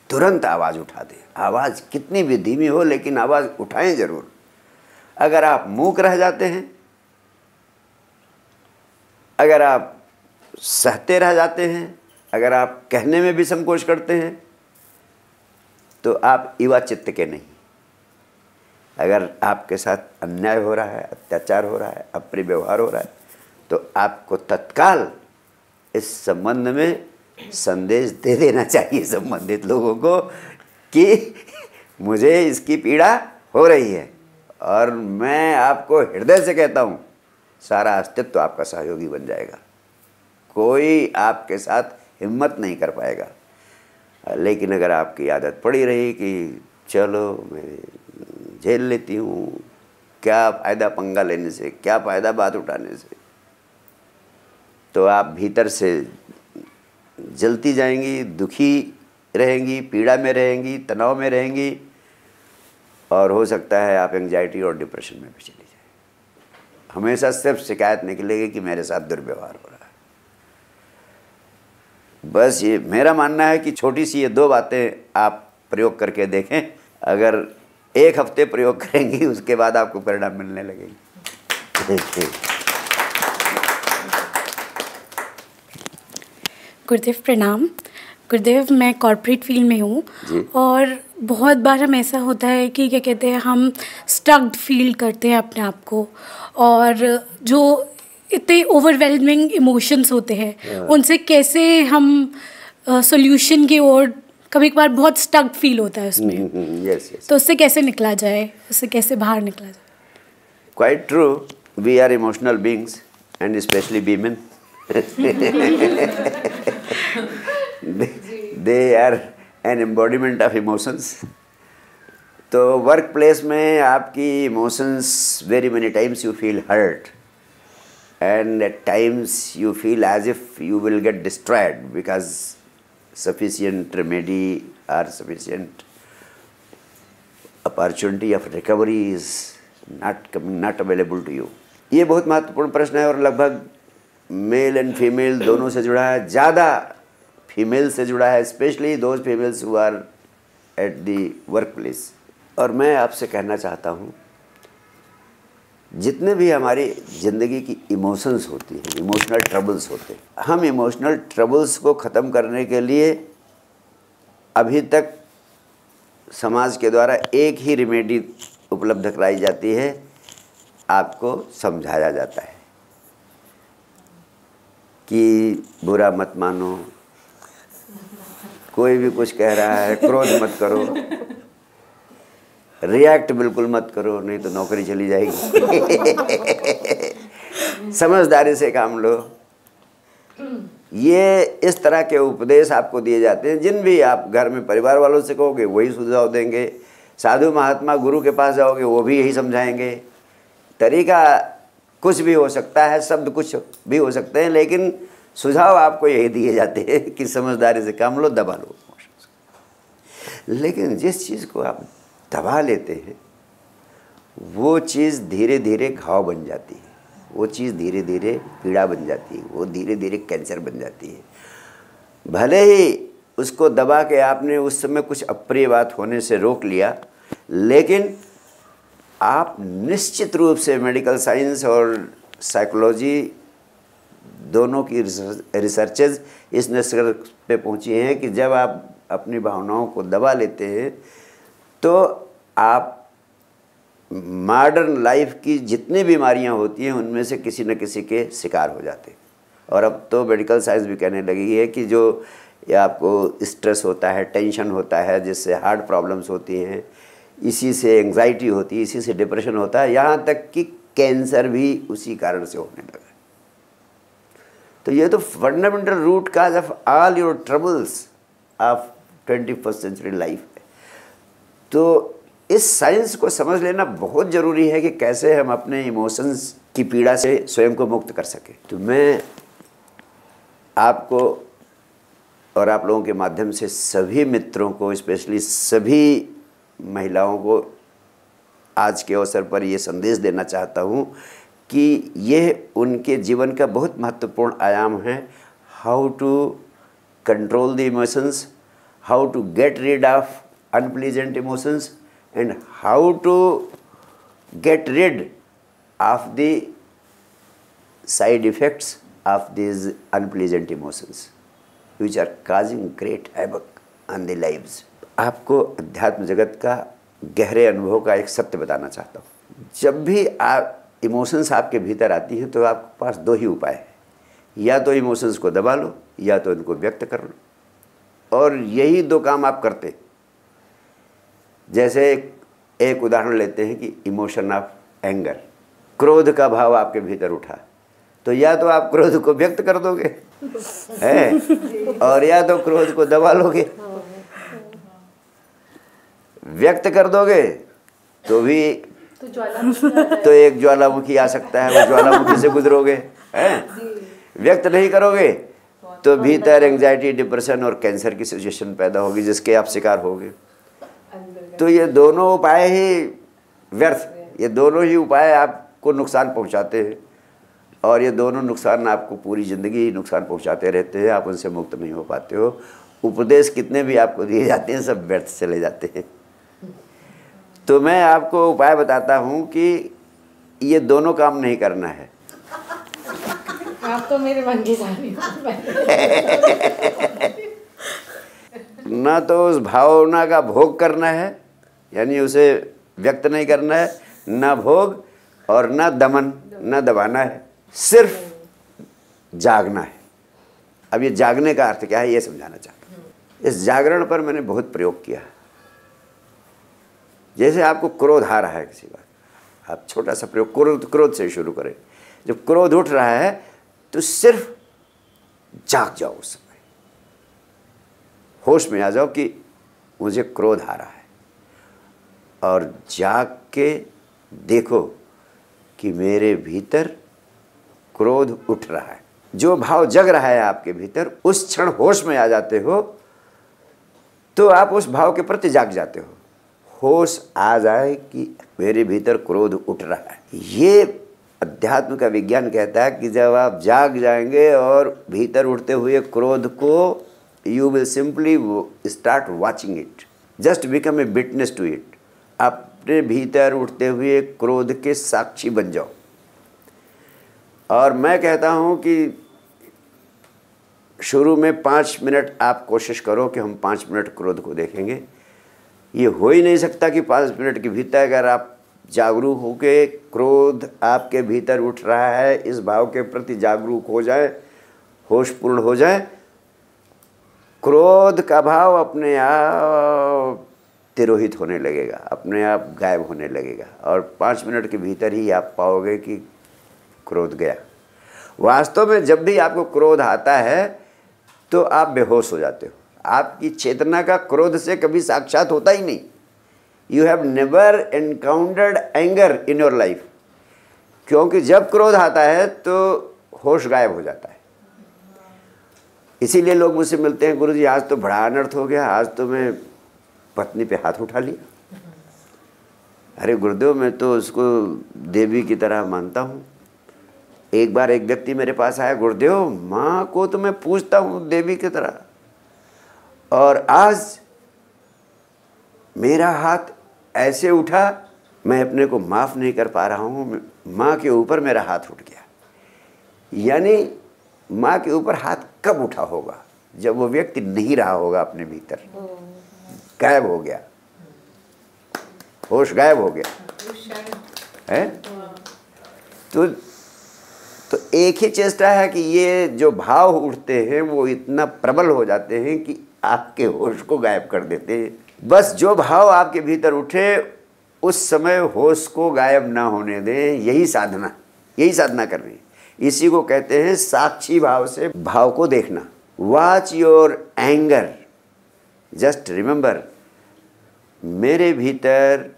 तुरंत आवाज़ उठा दें। आवाज़ कितनी भी धीमी हो, लेकिन आवाज़ उठाएं ज़रूर। अगर आप मूक रह जाते हैं, अगर आप सहते रह जाते हैं, अगर आप कहने में भी संकोच करते हैं तो आप युवा चित्त के नहीं। अगर आपके साथ अन्याय हो रहा है, अत्याचार हो रहा है, अप्रिय व्यवहार हो रहा है, तो आपको तत्काल इस संबंध में संदेश दे देना चाहिए संबंधित लोगों को कि मुझे इसकी पीड़ा हो रही है और मैं आपको हृदय से कहता हूँ सारा अस्तित्व आपका सहयोगी बन जाएगा, कोई आपके साथ हिम्मत नहीं कर पाएगा। लेकिन अगर आपकी आदत पड़ी रही कि चलो मैं झेल लेती हूँ, क्या फ़ायदा पंगा लेने से, क्या फ़ायदा बात उठाने से, तो आप भीतर से जलती जाएंगी, दुखी रहेंगी, पीड़ा में रहेंगी, तनाव में रहेंगी और हो सकता है आप एंग्जाइटी और डिप्रेशन में भी चली जाए। हमेशा सिर्फ शिकायत निकलेगी कि मेरे साथ दुर्व्यवहार हो रहा है। बस ये मेरा मानना है कि छोटी सी ये 2 बातें आप प्रयोग करके देखें। अगर 1 हफ्ते प्रयोग करेंगी उसके बाद आपको परिणाम मिलने लगेगी। गुरुदेव प्रणाम। गुरुदेव मैं कॉर्पोरेट फील्ड में हूँ और बहुत बार हम ऐसा होता है कि क्या कहते हैं, हम स्टक्ड फील करते हैं अपने आप को, और जो इतने ओवरवेलमिंग इमोशंस होते हैं उनसे कैसे हम सॉल्यूशन की ओर, कभी कभार बहुत स्टक्ड फील होता है उसमें। yes. तो उससे कैसे निकला जाए, उससे कैसे बाहर निकला जाए? Quite true. We are emotional beings and especially women. they are an embodiment of emotions. तो वर्क प्लेस में आपकी emotions very many times you feel hurt and at times you feel as if you will get destroyed because sufficient remedy or sufficient opportunity of recovery is not available to you. ये बहुत महत्वपूर्ण प्रश्न है और लगभग male and female दोनों से जुड़ा है, ज़्यादा फीमेल से जुड़ा है, specially those females who are at the work place. और मैं आपसे कहना चाहता हूँ, जितने भी हमारी ज़िंदगी की इमोशंस होती हैं, इमोशनल ट्रबल्स होते हैं, हम इमोशनल ट्रबल्स को ख़त्म करने के लिए अभी तक समाज के द्वारा एक ही रेमेडी उपलब्ध कराई जाती है, आपको समझाया जाता है कि बुरा मत मानो, कोई भी कुछ कह रहा है क्रोध मत करो, रिएक्ट बिल्कुल मत करो नहीं तो नौकरी चली जाएगी, समझदारी से काम लो। ये इस तरह के उपदेश आपको दिए जाते हैं, जिन भी आप घर में परिवार वालों से कहोगे वही सुझाव देंगे, साधु महात्मा गुरु के पास जाओगे वो भी यही समझाएंगे। तरीका कुछ भी हो सकता है, शब्द कुछ भी हो सकते हैं, लेकिन सुझाव आपको यही दिए जाते हैं कि समझदारी से काम लो, दबा लो। लेकिन जिस चीज़ को आप दबा लेते हैं वो चीज़ धीरे धीरे घाव बन जाती है, वो चीज़ धीरे धीरे पीड़ा बन जाती है, वो धीरे धीरे कैंसर बन जाती है। भले ही उसको दबा के आपने उस समय कुछ अप्रिय बात होने से रोक लिया, लेकिन आप निश्चित रूप से मेडिकल साइंस और साइकोलॉजी दोनों की रिसर्चेज इस निष्कर्ष पे पहुंची हैं कि जब आप अपनी भावनाओं को दबा लेते हैं तो आप मॉडर्न लाइफ की जितनी बीमारियां होती हैं उनमें से किसी न किसी के शिकार हो जाते हैं। और अब तो मेडिकल साइंस भी कहने लगी है कि जो ये आपको स्ट्रेस होता है, टेंशन होता है, जिससे हार्ट प्रॉब्लम्स होती हैं, इसी से एंग्जाइटी होती है, इसी से डिप्रेशन होता है, यहाँ तक कि कैंसर भी उसी कारण से होने लगा। तो ये तो fundamental root cause of all your troubles of 21st century life है। तो इस साइंस को समझ लेना बहुत ज़रूरी है कि कैसे हम अपने इमोशंस की पीड़ा से स्वयं को मुक्त कर सकें। तो मैं आपको और आप लोगों के माध्यम से सभी मित्रों को, स्पेशली सभी महिलाओं को आज के अवसर पर ये संदेश देना चाहता हूँ कि ये उनके जीवन का बहुत महत्वपूर्ण आयाम है। How to control the emotions, how to get rid of unpleasant emotions, and how to get rid of the side effects of these unpleasant emotions which are causing great havoc on the lives। आपको अध्यात्म जगत का गहरे अनुभव का एक सत्य बताना चाहता हूँ। जब भी आप इमोशंस आपके भीतर आती हैं तो आपके पास दो ही उपाय हैं, या तो इमोशंस को दबा लो या तो इनको व्यक्त कर लो। और यही दो काम आप करते। जैसे एक उदाहरण लेते हैं कि इमोशन ऑफ एंगर, क्रोध का भाव आपके भीतर उठा, तो या तो आप क्रोध को व्यक्त कर दोगे है, और या तो क्रोध को दबा लोगे। व्यक्त कर दोगे तो भी तो एक ज्वालामुखी आ सकता है, वो ज्वालामुखी से गुजरोगे हैं। व्यक्त नहीं करोगे तो भीतर एंजाइटी, डिप्रेशन और कैंसर की सिचुएशन पैदा होगी जिसके आप शिकार होगे। तो ये दोनों उपाय ही व्यर्थ, ये दोनों ही उपाय आपको नुकसान पहुंचाते हैं, और ये दोनों नुकसान आपको पूरी ज़िंदगी नुकसान पहुंचाते रहते हैं, आप उनसे मुक्त नहीं हो पाते हो। उपदेश कितने भी आपको दिए जाते हैं सब व्यर्थ चले जाते हैं। तो मैं आपको उपाय बताता हूँ कि ये दोनों काम नहीं करना है। आप तो मेरे मन की सारी ना तो उस भावना का भोग करना है, यानी उसे व्यक्त नहीं करना है, ना भोग और ना दमन, ना दबाना है, सिर्फ जागना है। अब ये जागने का अर्थ क्या है ये समझाना चाहता हूँ। इस जागरण पर मैंने बहुत प्रयोग किया। जैसे आपको क्रोध आ रहा है किसी बात, आप छोटा सा प्रयोग क्रोध से शुरू करें। जब क्रोध उठ रहा है तो सिर्फ जाग जाओ, उस समय होश में आ जाओ कि मुझे क्रोध आ रहा है, और जाग के देखो कि मेरे भीतर क्रोध उठ रहा है। जो भाव जग रहा है आपके भीतर, उस क्षण होश में आ जाते हो तो आप उस भाव के प्रति जाग जाते हो। होश आ जाए कि मेरे भीतर क्रोध उठ रहा है। ये अध्यात्म का विज्ञान कहता है कि जब आप जाग जाएंगे और भीतर उठते हुए क्रोध को, you will simply start watching it, just become a witness to it. अपने भीतर उठते हुए क्रोध के साक्षी बन जाओ। और मैं कहता हूँ कि शुरू में 5 मिनट आप कोशिश करो कि हम 5 मिनट क्रोध को देखेंगे। ये हो ही नहीं सकता कि 5 मिनट के भीतर अगर आप जागरूक होके क्रोध आपके भीतर उठ रहा है इस भाव के प्रति जागरूक हो जाए, होशपूर्ण हो जाए, क्रोध का भाव अपने आप तिरोहित होने लगेगा, अपने आप गायब होने लगेगा, और 5 मिनट के भीतर ही आप पाओगे कि क्रोध गया। वास्तव में जब भी आपको क्रोध आता है तो आप बेहोश हो जाते हो। आपकी चेतना का क्रोध से कभी साक्षात होता ही नहीं। You have never encountered anger in your life, क्योंकि जब क्रोध आता है तो होश गायब हो जाता है। इसीलिए लोग मुझसे मिलते हैं, गुरुजी आज तो बड़ा अनर्थ हो गया, आज तो मैं पत्नी पे हाथ उठा लिया। अरे गुरुदेव, मैं तो उसको देवी की तरह मानता हूँ। एक बार एक व्यक्ति मेरे पास आया, गुरुदेव माँ को तो मैं पूजता हूँ देवी की तरह, और आज मेरा हाथ ऐसे उठा, मैं अपने को माफ़ नहीं कर पा रहा हूँ, माँ के ऊपर मेरा हाथ उठ गया। यानी माँ के ऊपर हाथ कब उठा होगा? जब वो व्यक्ति नहीं रहा होगा अपने भीतर, गायब हो गया, होश गायब हो गया है। तो एक ही चेष्टा है कि ये जो भाव उठते हैं वो इतना प्रबल हो जाते हैं कि आपके होश को गायब कर देते हैं। बस जो भाव आपके भीतर उठे उस समय होश को गायब ना होने दें, यही साधना करनी है। इसी को कहते हैं साक्षी भाव से भाव को देखना। Watch your anger, just remember, मेरे भीतर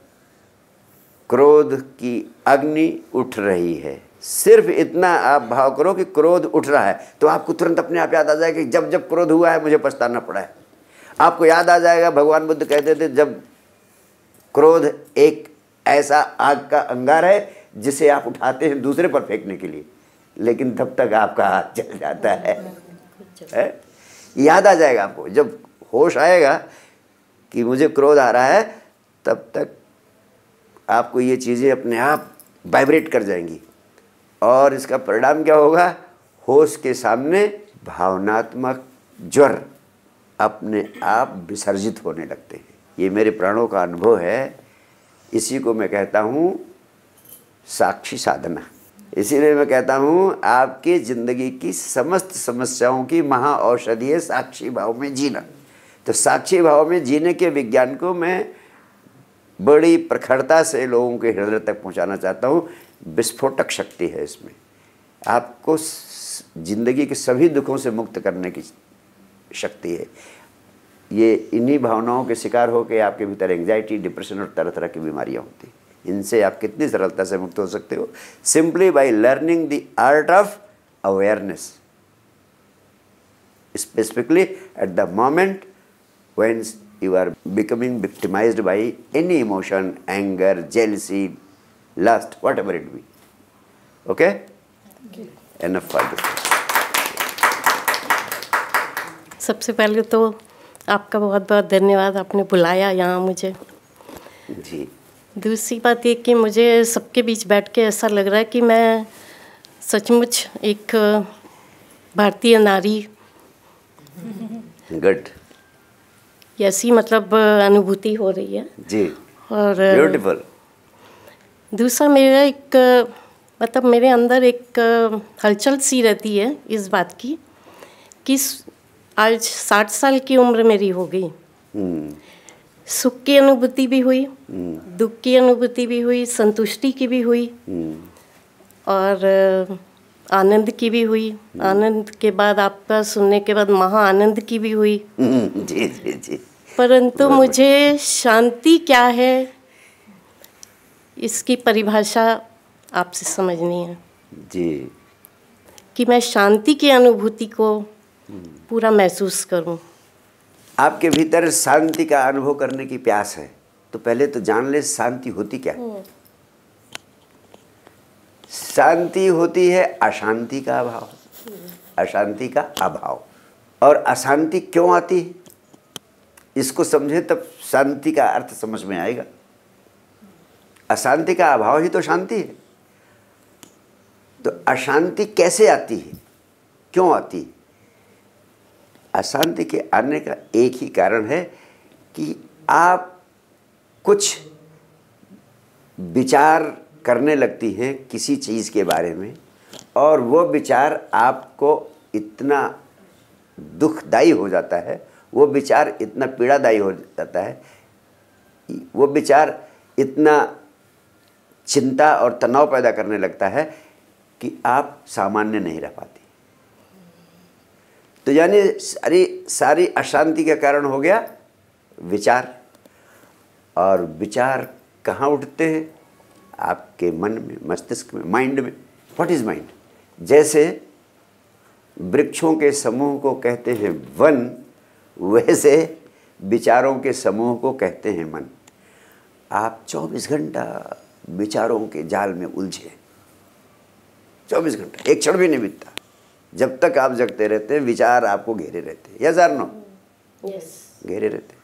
क्रोध की अग्नि उठ रही है। सिर्फ इतना आप भाव करो कि क्रोध उठ रहा है, तो आपको तुरंत अपने आप याद आ जाएगा कि जब जब क्रोध हुआ है मुझे पछताना पड़ा है। आपको याद आ जाएगा, भगवान बुद्ध कहते थे जब क्रोध एक ऐसा आग का अंगार है जिसे आप उठाते हैं दूसरे पर फेंकने के लिए, लेकिन तब तक आपका हाथ जल जाता है? याद आ जाएगा आपको। जब होश आएगा कि मुझे क्रोध आ रहा है, तब तक आपको ये चीज़ें अपने आप वाइब्रेट कर जाएंगी, और इसका परिणाम क्या होगा? होश के सामने भावनात्मक ज्वर अपने आप विसर्जित होने लगते हैं। ये मेरे प्राणों का अनुभव है। इसी को मैं कहता हूँ साक्षी साधना। इसीलिए मैं कहता हूँ आपकी ज़िंदगी की समस्त समस्याओं की महा औषधि है साक्षी भाव में जीना। तो साक्षी भाव में जीने के विज्ञान को मैं बड़ी प्रखरता से लोगों के हृदय तक पहुँचाना चाहता हूँ। विस्फोटक शक्ति है इसमें, आपको ज़िंदगी के सभी दुखों से मुक्त करने की शक्ति है। ये इन्हीं भावनाओं के शिकार हो के आपके भीतर एंग्जाइटी, डिप्रेशन और तरह तरह की बीमारियां होती हैं। इनसे आप कितनी सरलता से मुक्त हो सकते हो? Simply by learning the art of awareness, specifically at the moment when you are becoming victimised by any emotion, anger, jealousy, lust, whatever it be. Okay, enough for this. सबसे पहले तो आपका बहुत बहुत धन्यवाद, आपने बुलाया यहाँ मुझे जी। दूसरी बात ये कि मुझे सबके बीच बैठ के ऐसा लग रहा है कि मैं सचमुच एक भारतीय नारी गुड, ऐसी मतलब अनुभूति हो रही है जी। और ब्यूटीफुल। दूसरा मेरा एक मतलब मेरे अंदर एक हलचल सी रहती है इस बात की कि आज 60 साल की उम्र मेरी हो गई। सुख की अनुभूति भी हुई, दुख की अनुभूति भी हुई, संतुष्टि की भी हुई और आनंद की भी हुई। आनंद के बाद आपका सुनने के बाद महा आनंद की भी हुई। जी जी जी। परंतु मुझे शांति क्या है इसकी परिभाषा आपसे समझनी है जी। कि मैं शांति की अनुभूति को पूरा महसूस करूं। आपके भीतर शांति का अनुभव करने की प्यास है तो पहले तो जान ले शांति होती क्या। शांति होती है अशांति का अभाव, अशांति का अभाव। और अशांति क्यों आती है इसको समझे तब शांति का अर्थ समझ में आएगा। अशांति का अभाव ही तो शांति है। तो अशांति कैसे आती है, क्यों आती है? अशांति के आने का एक ही कारण है कि आप कुछ विचार करने लगती हैं किसी चीज़ के बारे में और वो विचार आपको इतना दुखदाई हो जाता है, वो विचार इतना पीड़ादायी हो जाता है, वो विचार इतना चिंता और तनाव पैदा करने लगता है कि आप सामान्य नहीं रह पाते। तो यानी सारी अशांति का कारण हो गया विचार। और विचार कहाँ उठते हैं? आपके मन में, मस्तिष्क में, माइंड में। What is mind? जैसे वृक्षों के समूह को कहते हैं वन, वैसे विचारों के समूह को कहते हैं मन। आप 24 घंटा विचारों के जाल में उलझे, 24 घंटा, एक क्षण भी नहीं बीतता। जब तक आप जगते रहते हैं विचार आपको घेरे रहते हैं। यस और नो? घेरे रहते हैं।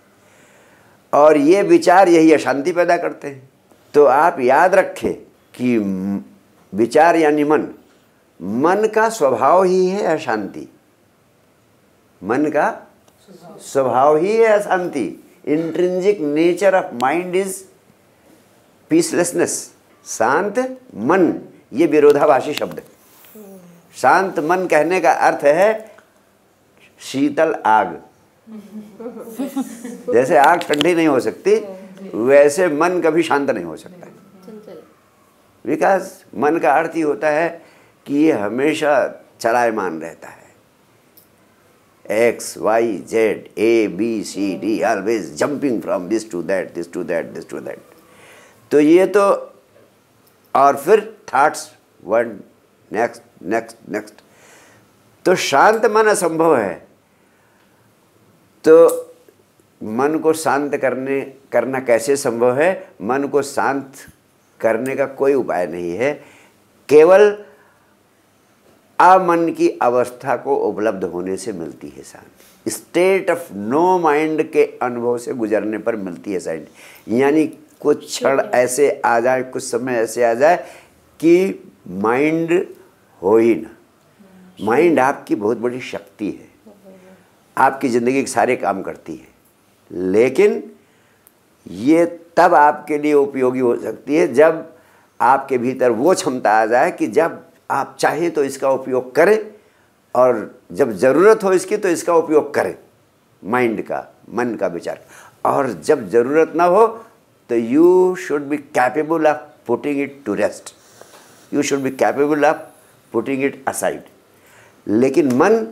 और ये विचार यही अशांति पैदा करते हैं। तो आप याद रखें कि विचार यानी मन का स्वभाव ही है अशांति। मन का स्वभाव ही है अशांति। Intrinsic nature of mind is peacelessness. शांत मन, ये विरोधाभासी शब्द है। शांत मन कहने का अर्थ है शीतल आग। जैसे आग ठंडी नहीं हो सकती वैसे मन कभी शांत नहीं हो सकता। बिकॉज मन का अर्थ ही होता है कि ये हमेशा चलायमान रहता है। X, Y, Z, A, B, C, D, always jumping from this to that, this to that, this to that. तो ये तो, और फिर thoughts one next next next. तो शांत मन असंभव है। तो मन को शांत करना कैसे संभव है? मन को शांत करने का कोई उपाय नहीं है, केवल अमन की अवस्था को उपलब्ध होने से मिलती है शांति। स्टेट ऑफ नो माइंड के अनुभव से गुजरने पर मिलती है शांति। यानी कुछ क्षण ऐसे आ जाए, कुछ समय ऐसे आ जाए कि माइंड हो ही ना, माइंड आपकी बहुत बड़ी शक्ति है, आपकी ज़िंदगी के सारे काम करती है, लेकिन ये तब आपके लिए उपयोगी हो सकती है जब आपके भीतर वो क्षमता आ जाए कि जब आप चाहें तो इसका उपयोग करें और जब ज़रूरत हो इसकी तो इसका उपयोग करें, माइंड का, मन का, विचार। और जब ज़रूरत ना हो तो you should be capable of putting it to rest, you should be capable of putting it aside. लेकिन मन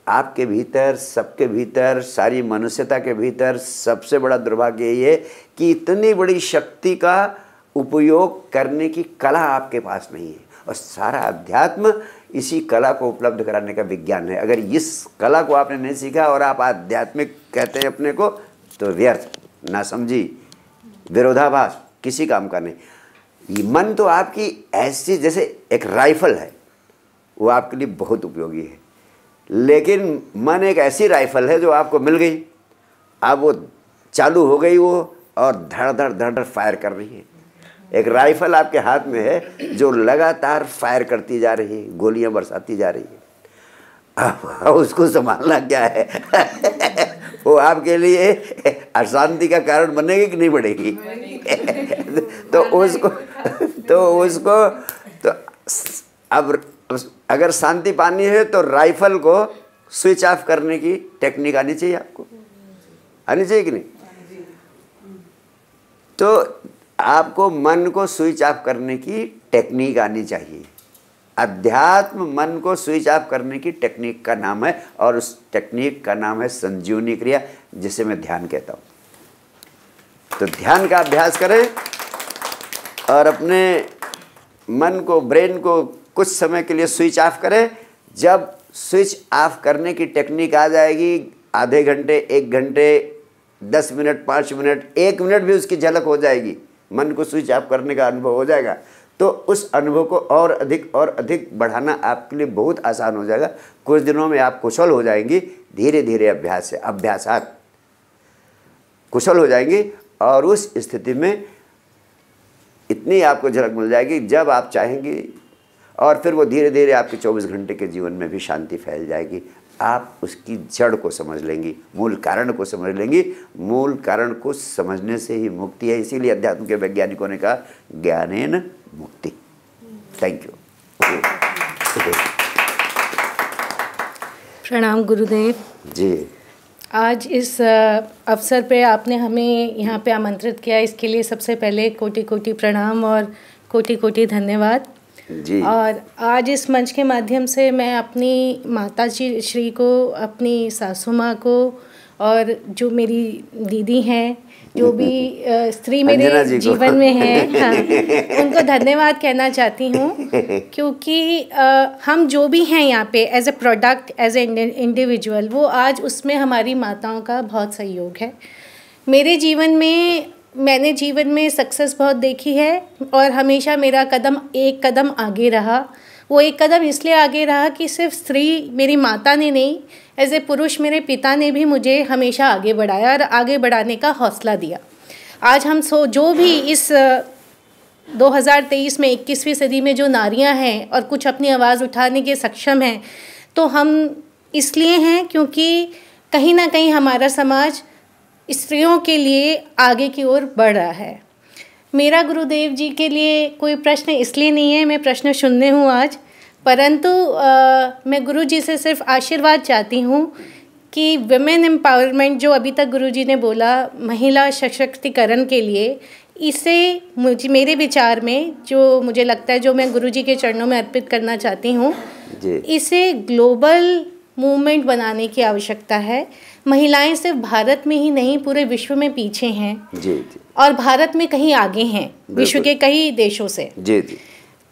आपके भीतर, सबके भीतर, सारी मनुष्यता के भीतर सबसे बड़ा दुर्भाग्य ये है कि इतनी बड़ी शक्ति का उपयोग करने की कला आपके पास नहीं है। और सारा अध्यात्म इसी कला को उपलब्ध कराने का विज्ञान है। अगर इस कला को आपने नहीं सीखा और आप आध्यात्मिक कहते हैं अपने को, तो व्यर्थ, नासमझी, विरोधाभास, किसी काम का नहीं। ये मन तो आपकी ऐसी जैसे एक राइफल है, वो आपके लिए बहुत उपयोगी है। लेकिन मन एक ऐसी राइफल है जो आपको मिल गई, अब वो चालू हो गई वो, और धड़ धड़ धड़ धड़ फायर कर रही है। एक राइफल आपके हाथ में है जो लगातार फायर करती जा रही है, गोलियां बरसाती जा रही है। अब उसको संभालना क्या है? वो आपके लिए अशांति का कारण बनेगी कि नहीं बढ़ेगी? तो अब अगर शांति पानी है तो राइफल को स्विच ऑफ करने की टेक्निक आनी चाहिए, आपको आनी चाहिए कि नहीं? तो आपको मन को स्विच ऑफ करने की टेक्निक आनी चाहिए। अध्यात्म मन को स्विच ऑफ करने की टेक्निक का नाम है, और उस टेक्निक का नाम है संजीवनी क्रिया, जिसे मैं ध्यान कहता हूँ। तो ध्यान का अभ्यास करें और अपने मन को, ब्रेन को कुछ समय के लिए स्विच ऑफ करें। जब स्विच ऑफ करने की टेक्निक आ जाएगी, आधे घंटे, 1 घंटे, 10 मिनट, 5 मिनट, 1 मिनट भी उसकी झलक हो जाएगी, मन को स्विच ऑफ करने का अनुभव हो जाएगा, तो उस अनुभव को और अधिक बढ़ाना आपके लिए बहुत आसान हो जाएगा। कुछ दिनों में आप कुशल हो जाएंगी, धीरे धीरे अभ्यास से, अभ्यासात कुशल हो जाएंगी, और उस स्थिति में इतनी आपको झलक मिल जाएगी जब आप चाहेंगी, और फिर वो धीरे धीरे आपके 24 घंटे के जीवन में भी शांति फैल जाएगी। आप उसकी जड़ को समझ लेंगी, मूल कारण को समझ लेंगी। मूल कारण को समझने से ही मुक्ति है। इसीलिए अध्यात्म के वैज्ञानिकों ने कहा ज्ञानेन मुक्ति। Thank you. प्रणाम गुरुदेव जी। आज इस अवसर पे आपने हमें यहाँ पे आमंत्रित किया, इसके लिए सबसे पहले कोटि कोटि प्रणाम और कोटि कोटि धन्यवाद जी। और आज इस मंच के माध्यम से मैं अपनी माता जी श्री को, अपनी सासू माँ को, और जो मेरी दीदी हैं, जो भी स्त्री मेरे जीवन में है, हाँ, उनको धन्यवाद कहना चाहती हूँ। क्योंकि हम जो भी हैं यहाँ पे as a product, as a individual, वो आज उसमें हमारी माताओं का बहुत सहयोग है। मेरे जीवन में, मैंने जीवन में सक्सेस बहुत देखी है, और हमेशा मेरा कदम एक कदम आगे रहा। वो एक कदम इसलिए आगे रहा कि सिर्फ स्त्री मेरी माता ने नहीं, एज ए पुरुष मेरे पिता ने भी मुझे हमेशा आगे बढ़ाया और आगे बढ़ाने का हौसला दिया। आज हम जो भी इस 2023 में 21वीं सदी में जो नारियां हैं और कुछ अपनी आवाज़ उठाने के सक्षम हैं, तो हम इसलिए हैं क्योंकि कहीं ना कहीं हमारा समाज स्त्रियों के लिए आगे की ओर बढ़ रहा है। मेरा गुरुदेव जी के लिए कोई प्रश्न इसलिए नहीं है, मैं प्रश्न शून्य हूँ आज, परंतु मैं गुरु जी से सिर्फ आशीर्वाद चाहती हूँ कि विमेन एम्पावरमेंट जो अभी तक गुरु जी ने बोला, महिला सशक्तिकरण के लिए, इसे मेरे विचार में जो मुझे लगता है, जो मैं गुरु जी के चरणों में अर्पित करना चाहती हूँ, इसे ग्लोबल मूवमेंट बनाने की आवश्यकता है। महिलाएं सिर्फ भारत में ही नहीं, पूरे विश्व में पीछे हैं जी। और भारत में कहीं आगे हैं विश्व के कई देशों से जी।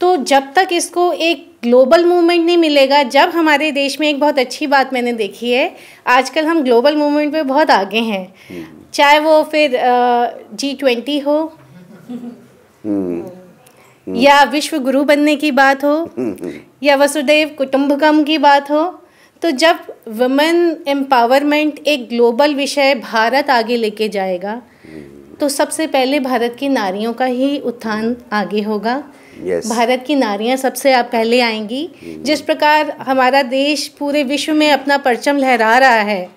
तो जब तक इसको एक ग्लोबल मूवमेंट नहीं मिलेगा, जब हमारे देश में एक बहुत अच्छी बात मैंने देखी है, आजकल हम ग्लोबल मूवमेंट में बहुत आगे हैं, चाहे वो फिर G20 हो या विश्व गुरु बनने की बात हो या वसुधैव कुटुंबकम की बात हो। तो जब वुमेन एम्पावरमेंट एक ग्लोबल विषय भारत आगे लेके जाएगा, तो सबसे पहले भारत की नारियों का ही उत्थान आगे होगा। Yes. भारत की नारियां सबसे आप पहले आएंगी। जिस प्रकार हमारा देश पूरे विश्व में अपना परचम लहरा रहा है,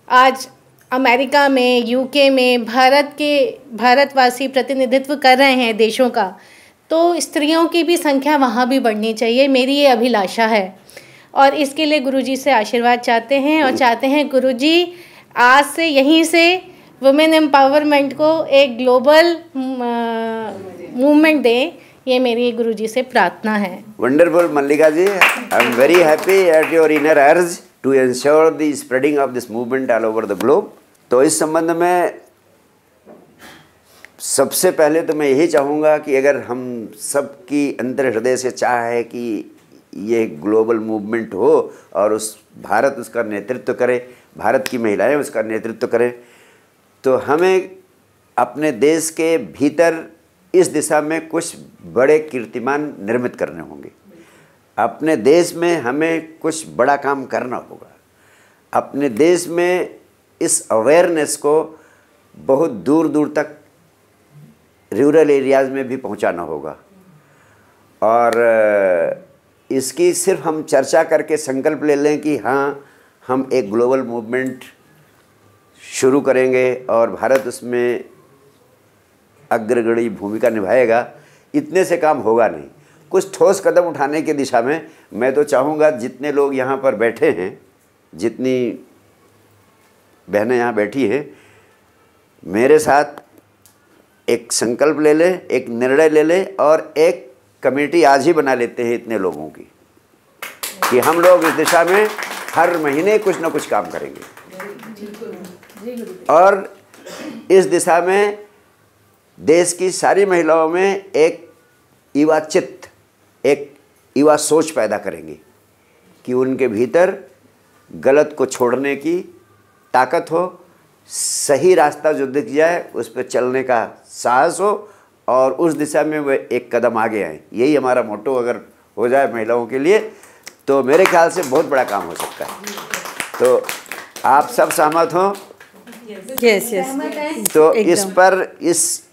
आज अमेरिका में, यूके में भारतवासी प्रतिनिधित्व कर रहे हैं देशों का, तो स्त्रियों की भी संख्या वहाँ भी बढ़नी चाहिए, मेरी ये अभिलाषा है। और इसके लिए गुरुजी से आशीर्वाद चाहते हैं और चाहते हैं गुरुजी आज से यहीं से वुमेन एम्पावरमेंट को एक ग्लोबल मूवमेंट दें, ये मेरी गुरुजी से प्रार्थना है। Wonderful Mallika ji, I am very happy at your inner urge to ensure the spreading of this movement all over the globe. तो इस संबंध में सबसे पहले तो मैं यही चाहूँगा कि अगर हम सब की अंतर हृदय से चाह है कि ये ग्लोबल मूवमेंट हो और भारत उसका नेतृत्व करे, भारत की महिलाएं उसका नेतृत्व करें, तो हमें अपने देश के भीतर इस दिशा में कुछ बड़े कीर्तिमान निर्मित करने होंगे। अपने देश में हमें कुछ बड़ा काम करना होगा। अपने देश में इस अवेयरनेस को बहुत दूर दूर तक रूरल एरियाज़ में भी पहुंचाना होगा और इसकी सिर्फ हम चर्चा करके संकल्प ले लें कि हाँ, हम एक ग्लोबल मूवमेंट शुरू करेंगे और भारत उसमें अग्रगणी भूमिका निभाएगा, इतने से काम होगा नहीं। कुछ ठोस कदम उठाने की दिशा में मैं तो चाहूँगा जितने लोग यहाँ पर बैठे हैं, जितनी बहनें यहाँ बैठी हैं, मेरे साथ एक संकल्प ले लें, एक निर्णय ले लें और एक कमेटी आज ही बना लेते हैं इतने लोगों की कि हम लोग इस दिशा में हर महीने कुछ ना कुछ काम करेंगे और इस दिशा में देश की सारी महिलाओं में एक युवा चित्त, एक युवा सोच पैदा करेंगे कि उनके भीतर गलत को छोड़ने की ताकत हो, सही रास्ता जो दिख जाए उस पर चलने का साहस हो और उस दिशा में वे एक कदम आगे आएँ। यही हमारा मोटो अगर हो जाए महिलाओं के लिए तो मेरे ख्याल से बहुत बड़ा काम हो सकता है। तो आप सब सहमत हो? Yes yes. तो इस पर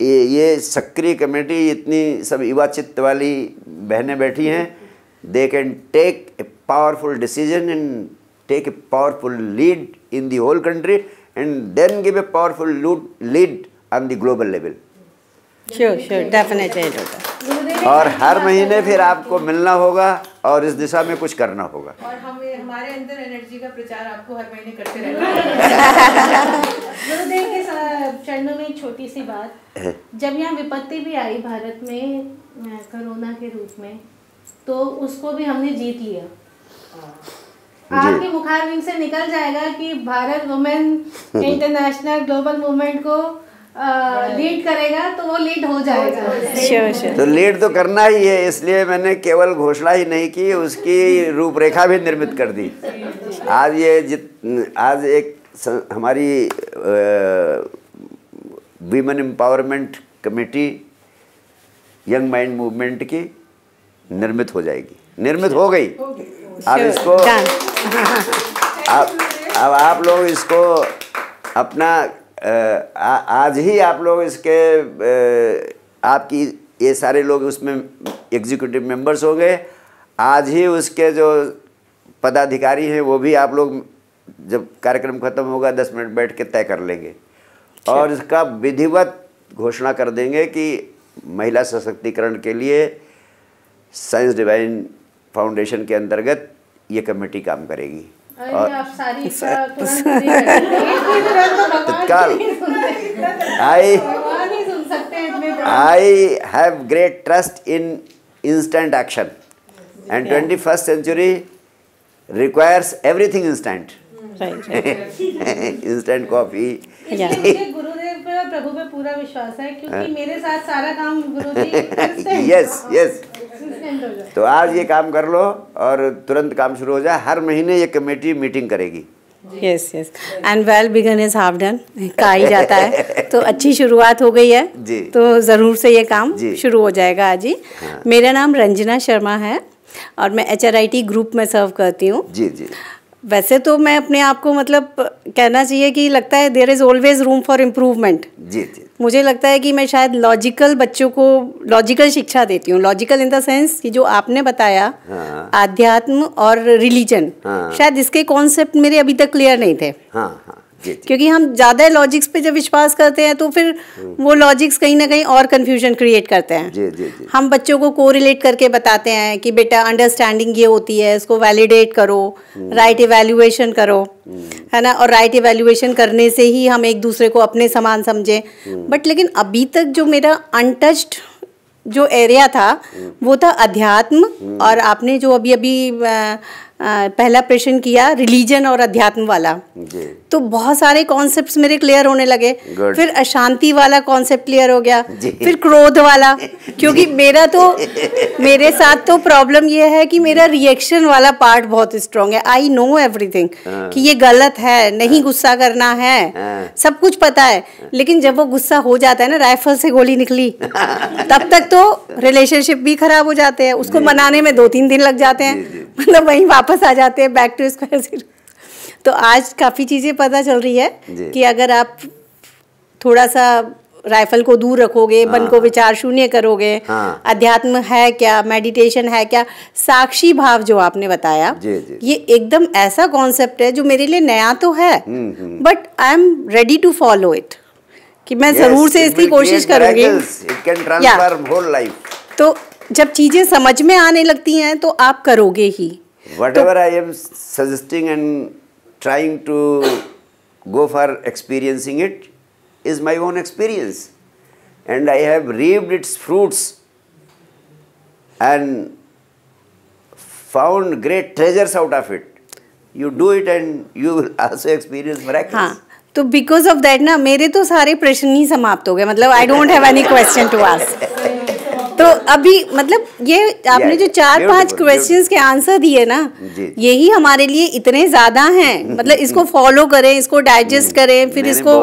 ये सक्रिय कमेटी, इतनी सब युवा चित्त वाली बहनें बैठी हैं, they can take a powerful decision and take a powerful lead in the whole country and then give a powerful lead on the global level. Sure sure, definitely. और हर महीने फिर आपको मिलना होगा और इस दिशा में कुछ करना होगा और हमारे अंदर एनर्जी का प्रचार आपको हर महीने करते रहना। गुरुदेव के चरणों में एक छोटी सी बात, जब यहाँ विपत्ति भी आई भारत में कोरोना के रूप में, तो उसको भी हमने जीत लिया। आपके मुखारविंद से निकल जाएगा कि Bharat women international global movement को लीड करेगा, तो वो लीड हो जाएगा। Sure sure. तो लीड तो करना ही है, इसलिए मैंने केवल घोषणा ही नहीं की, उसकी रूपरेखा भी निर्मित कर दी। आज एक हमारी women empowerment committee young mind movement की निर्मित हो जाएगी, निर्मित हो गई। अब इसको अब आप लोग इसको अपना आज ही आप लोग इसके आपकी ये सारे लोग उसमें एग्जीक्यूटिव मेंबर्स होंगे। आज ही उसके जो पदाधिकारी हैं वो भी आप लोग जब कार्यक्रम खत्म होगा 10 मिनट बैठ के तय कर लेंगे और इसका विधिवत घोषणा कर देंगे कि महिला सशक्तिकरण के लिए साइंस डिवाइन फाउंडेशन के अंतर्गत ये कमेटी काम करेगी। और आप सारी तत्काल I have great trust in instant action and 21st century requires everything instant. Instant coffee. मुझे गुरुदेव पे और प्रभु पे पूरा विश्वास है क्योंकि मेरे साथ सारा काम गुरुजी यस तो आज ये काम कर लो और तुरंत काम शुरू हो जाए। हर महीने ये कमेटी मीटिंग करेगी। Yes yes and well begun is half done, कहा ही जाता है। तो अच्छी शुरुआत हो गई है जी। तो ज़रूर से ये काम शुरू हो जाएगा आज ही। हाँ। मेरा नाम रंजना शर्मा है और मैं HRIT ग्रुप में सर्व करती हूँ। जी जी। वैसे तो मैं अपने आप को मतलब कहना चाहिए कि लगता है there is always room for improvement. जी जी। मुझे लगता है कि मैं शायद लॉजिकल बच्चों को लॉजिकल शिक्षा देती हूँ, लॉजिकल इन द सेंस कि जो आपने बताया हाँ। आध्यात्म और रिलीजन, हाँ। शायद इसके कॉन्सेप्ट मेरे अभी तक क्लियर नहीं थे। हाँ हाँ जी जी। क्योंकि हम ज़्यादा लॉजिक्स पे जब विश्वास करते हैं तो फिर वो लॉजिक्स कहीं ना कहीं और कन्फ्यूजन क्रिएट करते हैं। जी जी जी। हम बच्चों को कोरिलेट करके बताते हैं कि बेटा अंडरस्टैंडिंग ये होती है, इसको वैलिडेट करो, राइट इवैल्यूएशन करो, है ना, और राइट इवैल्यूएशन करने से ही हम एक दूसरे को अपने समान समझें। बट लेकिन अभी तक जो मेरा अनटच्ड जो एरिया था वो था अध्यात्म, और आपने जो अभी अभी पहला प्रश्न किया रिलीजन और अध्यात्म वाला, जी। तो बहुत सारे कॉन्सेप्ट्स मेरे क्लियर होने लगे। Good. फिर अशांति वाला कॉन्सेप्ट क्लियर हो गया, जी। फिर क्रोध वाला, क्योंकि मेरे साथ तो प्रॉब्लम ये है कि मेरा रिएक्शन वाला पार्ट बहुत स्ट्रांग है। आई नो एवरीथिंग कि ये गलत है, नहीं गुस्सा करना है, सब कुछ पता है, लेकिन जब वो गुस्सा हो जाता है ना, राइफल से गोली निकली, तब तक तो रिलेशनशिप भी खराब हो जाते हैं, उसको मनाने में 2-3 दिन लग जाते हैं, मतलब वहीं वापस आ जाते हैं बैक टू स्क्वायर जीरो। तो आज काफ़ी चीज़ें पता चल रही है कि अगर आप थोड़ा सा राइफल को दूर रखोगे, मन को विचार शून्य करोगे, अध्यात्म है क्या, मेडिटेशन है क्या, साक्षी भाव जो आपने बताया, ये एकदम ऐसा कॉन्सेप्ट है जो मेरे लिए नया तो है, but I am ready to follow it, कि मैं ज़रूर से इसकी कोशिश करूँगी। तो जब चीज़ें समझ में आने लगती हैं तो आप करोगे ही। Whatever I am suggesting and trying to go for experiencing it is my own experience, and I have reaped its fruits and found great treasures out of it. You do it and you will also experience miracles. हाँ, तो because of that ना मेरे तो सारे प्रश्न ही समाप्त हो गए, मतलब I don't have any question to ask. तो अभी मतलब ये आपने जो 4-5 क्वेश्चंस के आंसर दिए ना, यही हमारे लिए इतने ज़्यादा हैं, मतलब इसको फॉलो करें, इसको डाइजेस्ट करें, फिर इसको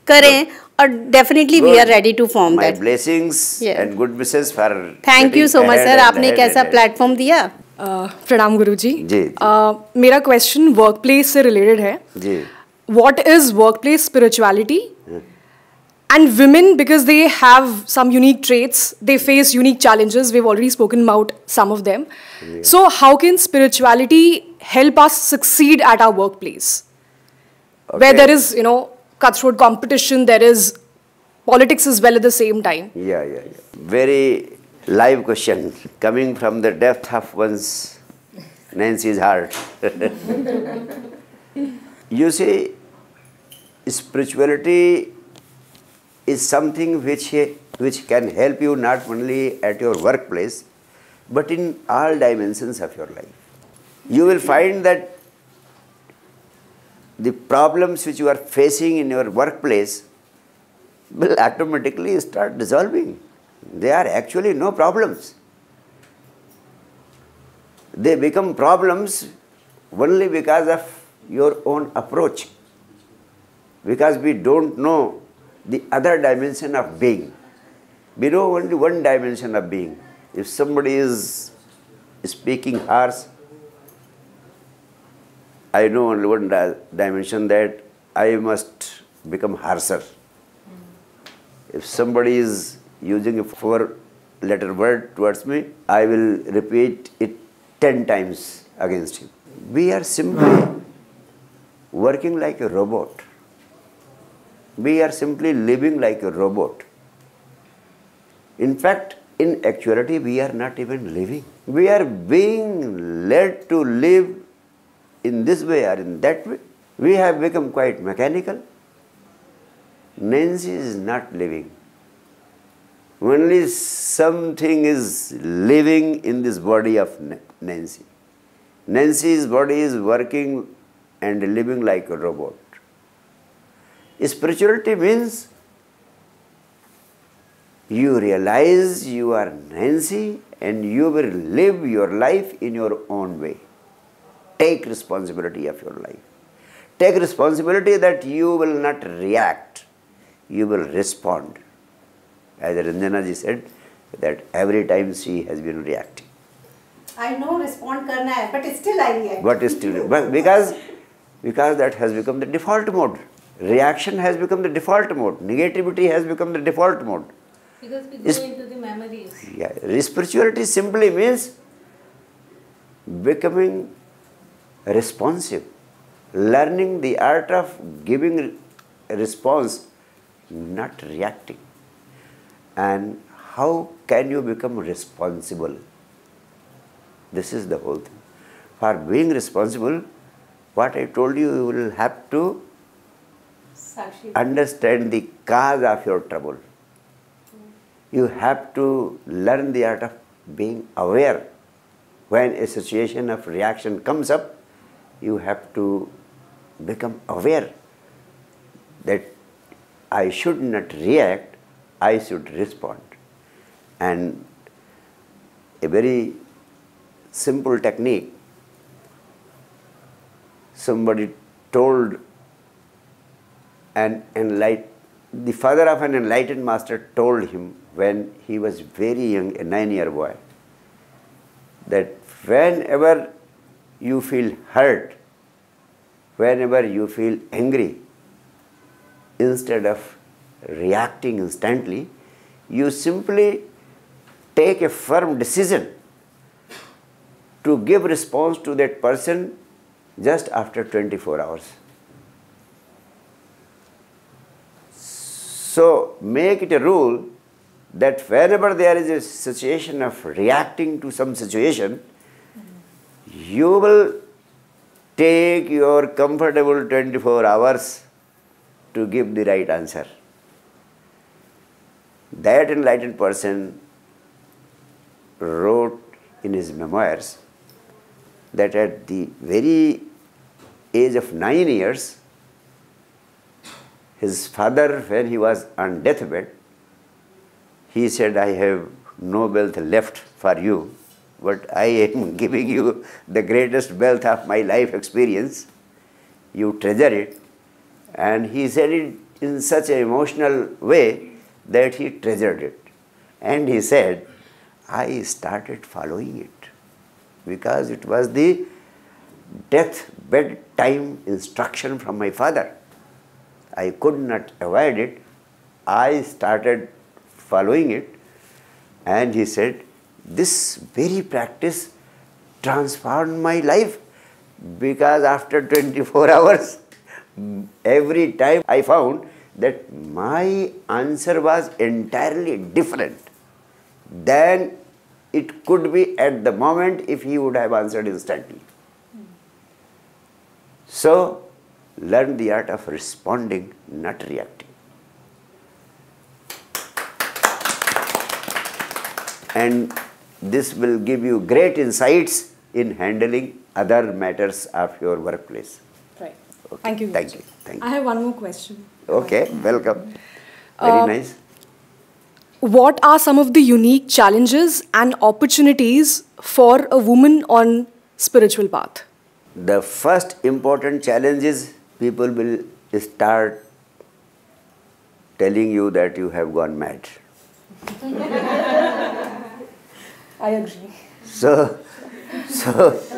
करें, और definitely we are ready to form that. Blessings and good wishes for. Thank you so much sir, आपने कैसा प्लेटफॉर्म दिया। प्रणाम गुरुजी। जी। मेरा क्वेश्चन वर्क प्लेस से रिलेटेड है जी। What is workplace spirituality? And women, because they have some unique traits, they face unique challenges. We've already spoken about some of them. Yeah. So how can spirituality help us succeed at our workplace? Okay. Where there is, cutthroat competition, there is politics as well at the same time. Yeah. Very live question coming from the depth of one's Nancy's heart. You see, spirituality is something which can help you not only at your workplace, but in all dimensions of your life. You will find that the problems which you are facing in your workplace will automatically start dissolving. They are actually no problems. They become problems only because of your own approach, because we don't know the other dimension of being. We know only one dimension of being. If somebody is speaking harsh, I know only one dimension, that I must become harsher. If somebody is using a 4-letter word towards me, I will repeat it 10 times against him. We are simply working like a robot. We are simply living like a robot. In fact, in actuality, we are not even living. We are being led to live in this way or in that way. We have become quite mechanical. Nancy is not living. Only something is living in this body of Nancy. Nancy's body is working and living like a robot. Spirituality means you realize you are Nancy and you will live your life in your own way. Take responsibility of your life. Take responsibility that you will not react, you will respond. As Ranjana ji said, that every time she has been reacting. I know respond करना है, but still I react. But still, because that has become the default mode. Reaction has become the default mode. Negativity has become the default mode. Because we go into the memories. Yeah, spirituality simply means becoming responsive, learning the art of giving a response, not reacting. And how can you become responsible? This is the whole thing. For being responsible, what I told you, you will have to understand the cause of your trouble. You have to learn the art of being aware. When a situation of reaction comes up, you have to become aware that I should not react, I should respond. And a very simple technique, somebody told the father of an enlightened master told him when he was very young, a 9-year boy, that whenever you feel hurt, whenever you feel angry, instead of reacting instantly, you simply take a firm decision to give response to that person just after 24 hours. So make it a rule that whenever there is a situation of reacting to some situation, you will take your comfortable 24 hours to give the right answer. That enlightened person wrote in his memoirs that at the very age of 9 years, his father, when he was on deathbed, he said, I have no wealth left for you, but I am giving you the greatest wealth of my life experience. You treasure it. And he said it in such an emotional way that he treasured it. And he said, I started following it because it was the deathbed time instruction from my father. I could not avoid it. I started following it. And he said, this very practice transformed my life because after 24 hours, every time I found that my answer was entirely different than it could be at the moment if he would have answered instantly. So, learn the art of responding, not reacting. And this will give you great insights in handling other matters of your workplace. Right. Okay. Thank you. Thank you. Thank you. I have one more question. Okay, welcome. Very nice. What are some of the unique challenges and opportunities for a woman on spiritual path? The first important challenge is people will start telling you that you have gone mad. I agree. So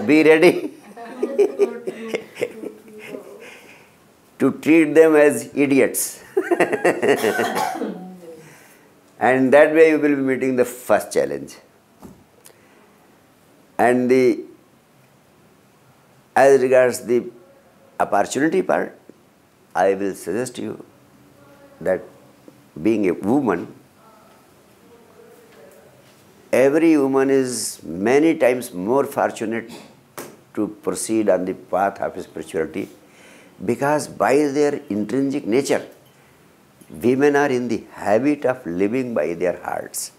be ready to treat them as idiots. And that way you will be meeting the first challenge. And as regards the opportunity part, I will suggest you that being a woman, every woman is many times more fortunate to proceed on the path of spirituality because by their intrinsic nature, women are in the habit of living by their hearts.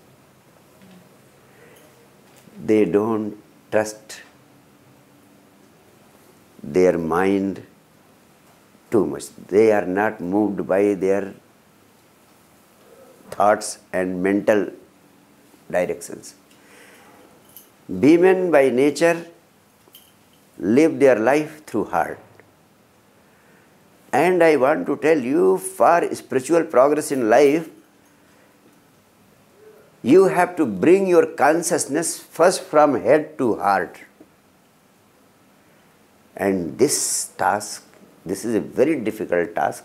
They don't trust their mind too much. They are not moved by their thoughts and mental directions. Women by nature live their life through heart. And I want to tell you, for spiritual progress in life, You have to bring your consciousness first from head to heart. And this task, this is a very difficult task.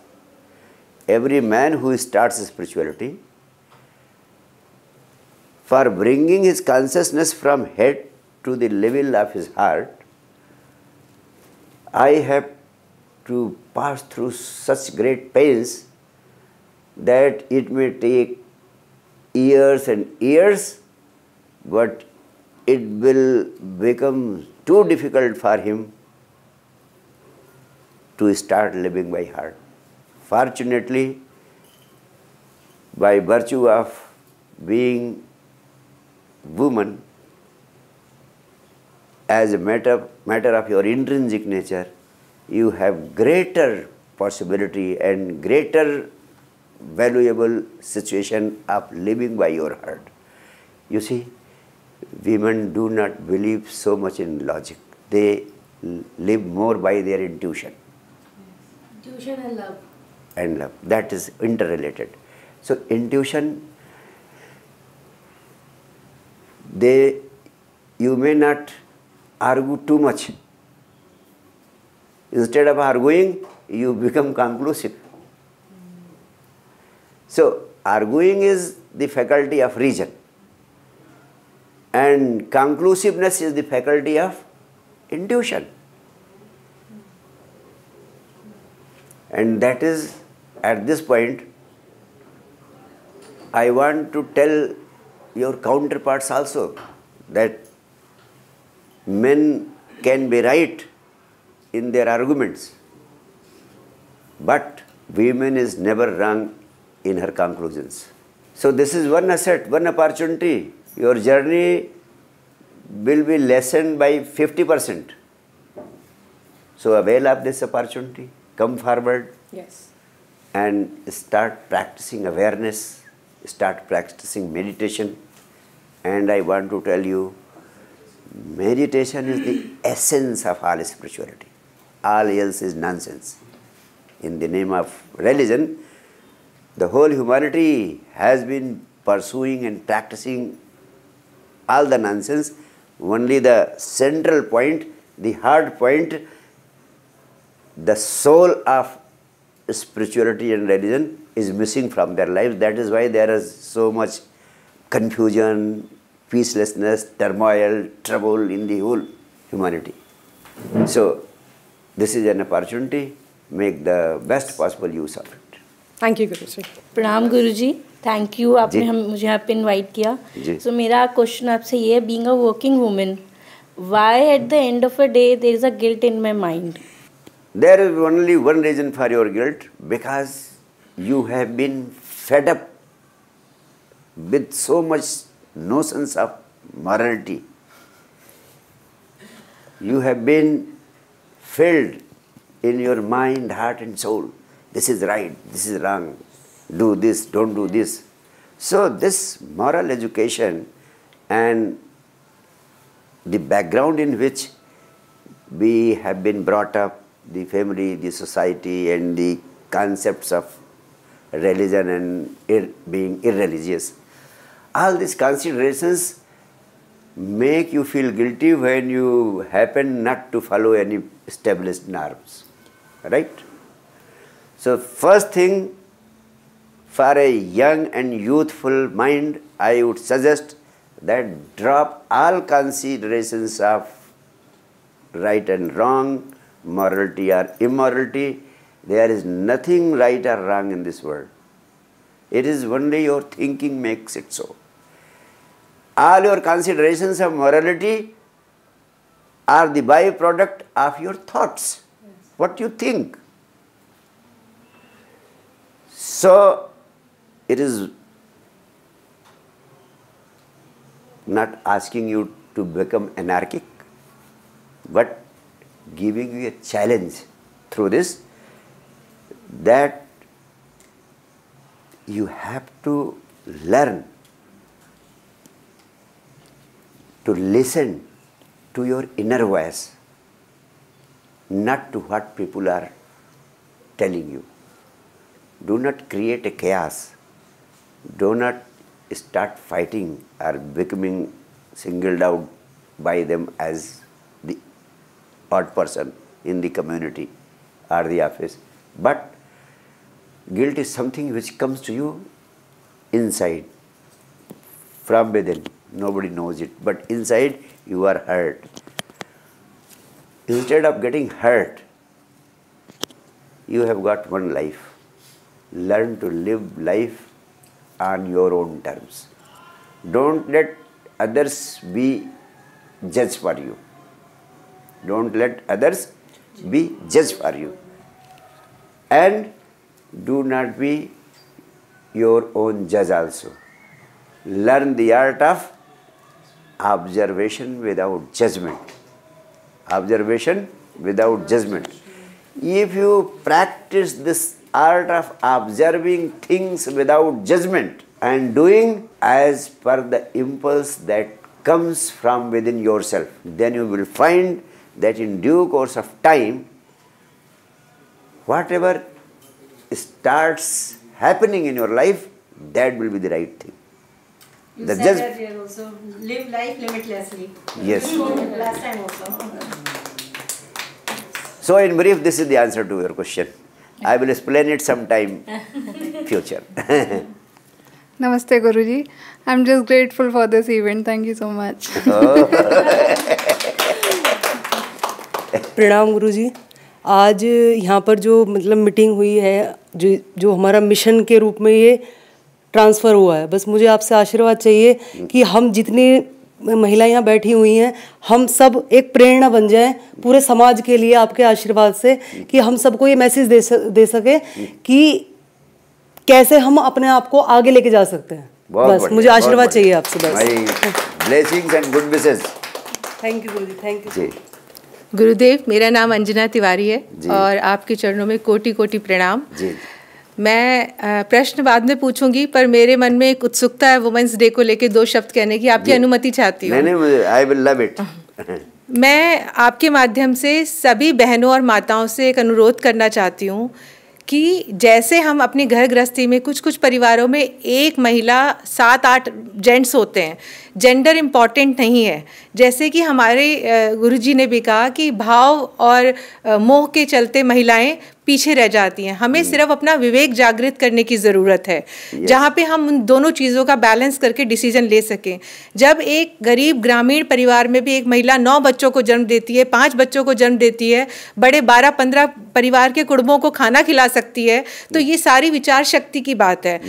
Every man who starts spirituality, for bringing his consciousness from head to the level of his heart, I have to pass through such great pains that it may take years and years, but it will become too difficult for him to start living by heart. Fortunately, by virtue of being woman, as a matter of your intrinsic nature, you have greater possibility and greater valuable situation of living by your heart. You see, women do not believe so much in logic. They live more by their intuition. Intuition and love. And love. That is interrelated. So intuition, you may not argue too much. Instead of arguing, you become conclusive. So arguing is the faculty of reason, and conclusiveness is the faculty of intuition. And that is, at this point, I want to tell your counterparts also that men can be right in their arguments, but women is never wrong in her conclusions. So this is one asset, one opportunity. Your journey will be lessened by 50%. So avail of this opportunity, come forward. Yes. And start practicing awareness, start practicing meditation. And I want to tell you, meditation is the essence of all spirituality. All else is nonsense. In the name of religion, the whole humanity has been pursuing and practicing all the nonsense. Only the central point, the hard point, the soul of spirituality and religion is missing from their lives. That is why there is so much confusion, peacelessness, turmoil, trouble in the whole humanity. So this is an opportunity. Make the best possible use of it. Thank you गुरु जी. प्रणाम गुरु जी, thank you, आपने मुझे यहाँ पे invite किया. सो मेरा question आपसे ये है, being a working women, why at the end of a day there is a guilt in my mind? There is only one reason for your guilt, because you have been fed up with so much notions of morality. You have been filled in your mind, heart and soul. This is right, this is wrong, do this, don't do this. So this moral education and the background in which we have been brought up, the family, the society and the concepts of religion and being irreligious, all these considerations make you feel guilty when you happen not to follow any established norms, right? So first thing, for a young and youthful mind, I would suggest that drop all considerations of right and wrong, morality or immorality. There is nothing right or wrong in this world. It is only your thinking makes it so. All your considerations of morality are the byproduct of your thoughts, what you think. So it is not asking you to become anarchic, but giving you a challenge through this, that you have to learn to listen to your inner voice, not to what people are telling you. Do not create a chaos. Do not start fighting or becoming singled out by them as the odd person in the community or the office. But guilt is something which comes to you inside, from within. Nobody knows it, but inside you are hurt. Instead of getting hurt, you have got one life. Learn to live life on your own terms. Don't let others be judged for you. Don't let others be judged for you. And do not be your own judge also. Learn the art of observation without judgment. Observation without judgment. If you practice this art of observing things without judgment and doing as per the impulse that comes from within yourself, then you will find that in due course of time, whatever starts happening in your life, that will be the right thing. You The said judge- earlier also, live life limitlessly. Yes. Last time also. So in brief, this is the answer to your question. I will explain it sometime future. Namaste Guruji. I'm just grateful for this event. Thank you so much. प्रणाम गुरुजी। आज यहाँ पर जो मतलब meeting हुई है, जो हमारा मिशन के रूप में ये ट्रांसफ़र हुआ है, बस मुझे आपसे आशीर्वाद चाहिए कि हम जितनी महिलाएं यहाँ बैठी हुई हैं, हम सब एक प्रेरणा बन जाएं पूरे समाज के लिए, आपके आशीर्वाद से, कि हम सबको ये मैसेज दे सके कि कैसे हम अपने आप को आगे लेके जा सकते हैं। बस मुझे आशीर्वाद चाहिए आपसे बस। Blessings and good wishes. Thank you गुरुजी, थैंक यू जी। गुरुदेव, मेरा नाम अंजना तिवारी है और आपके चरणों में कोटि कोटि प्रणाम। जी। मैं प्रश्न बाद में पूछूंगी, पर मेरे मन में एक उत्सुकता है वुमेंस डे को लेके 2 शब्द कहने की, आपकी अनुमति चाहती हूँ। नहीं, आई विल लव इट। मैं आपके माध्यम से सभी बहनों और माताओं से एक अनुरोध करना चाहती हूँ कि जैसे हम अपनी घर गृहस्थी में कुछ परिवारों में एक महिला 7-8 जेंट्स होते हैं, जेंडर इम्पॉर्टेंट नहीं है। जैसे कि हमारे गुरुजी ने भी कहा कि भाव और मोह के चलते महिलाएं पीछे रह जाती हैं। हमें सिर्फ अपना विवेक जागृत करने की ज़रूरत है, जहाँ पे हम उन दोनों चीज़ों का बैलेंस करके डिसीजन ले सकें। जब एक गरीब ग्रामीण परिवार में भी एक महिला 9 बच्चों को जन्म देती है, 5 बच्चों को जन्म देती है, बड़े 12-15 परिवार के कुटुंबों को खाना खिला सकती है, तो ये सारी विचार शक्ति की बात है।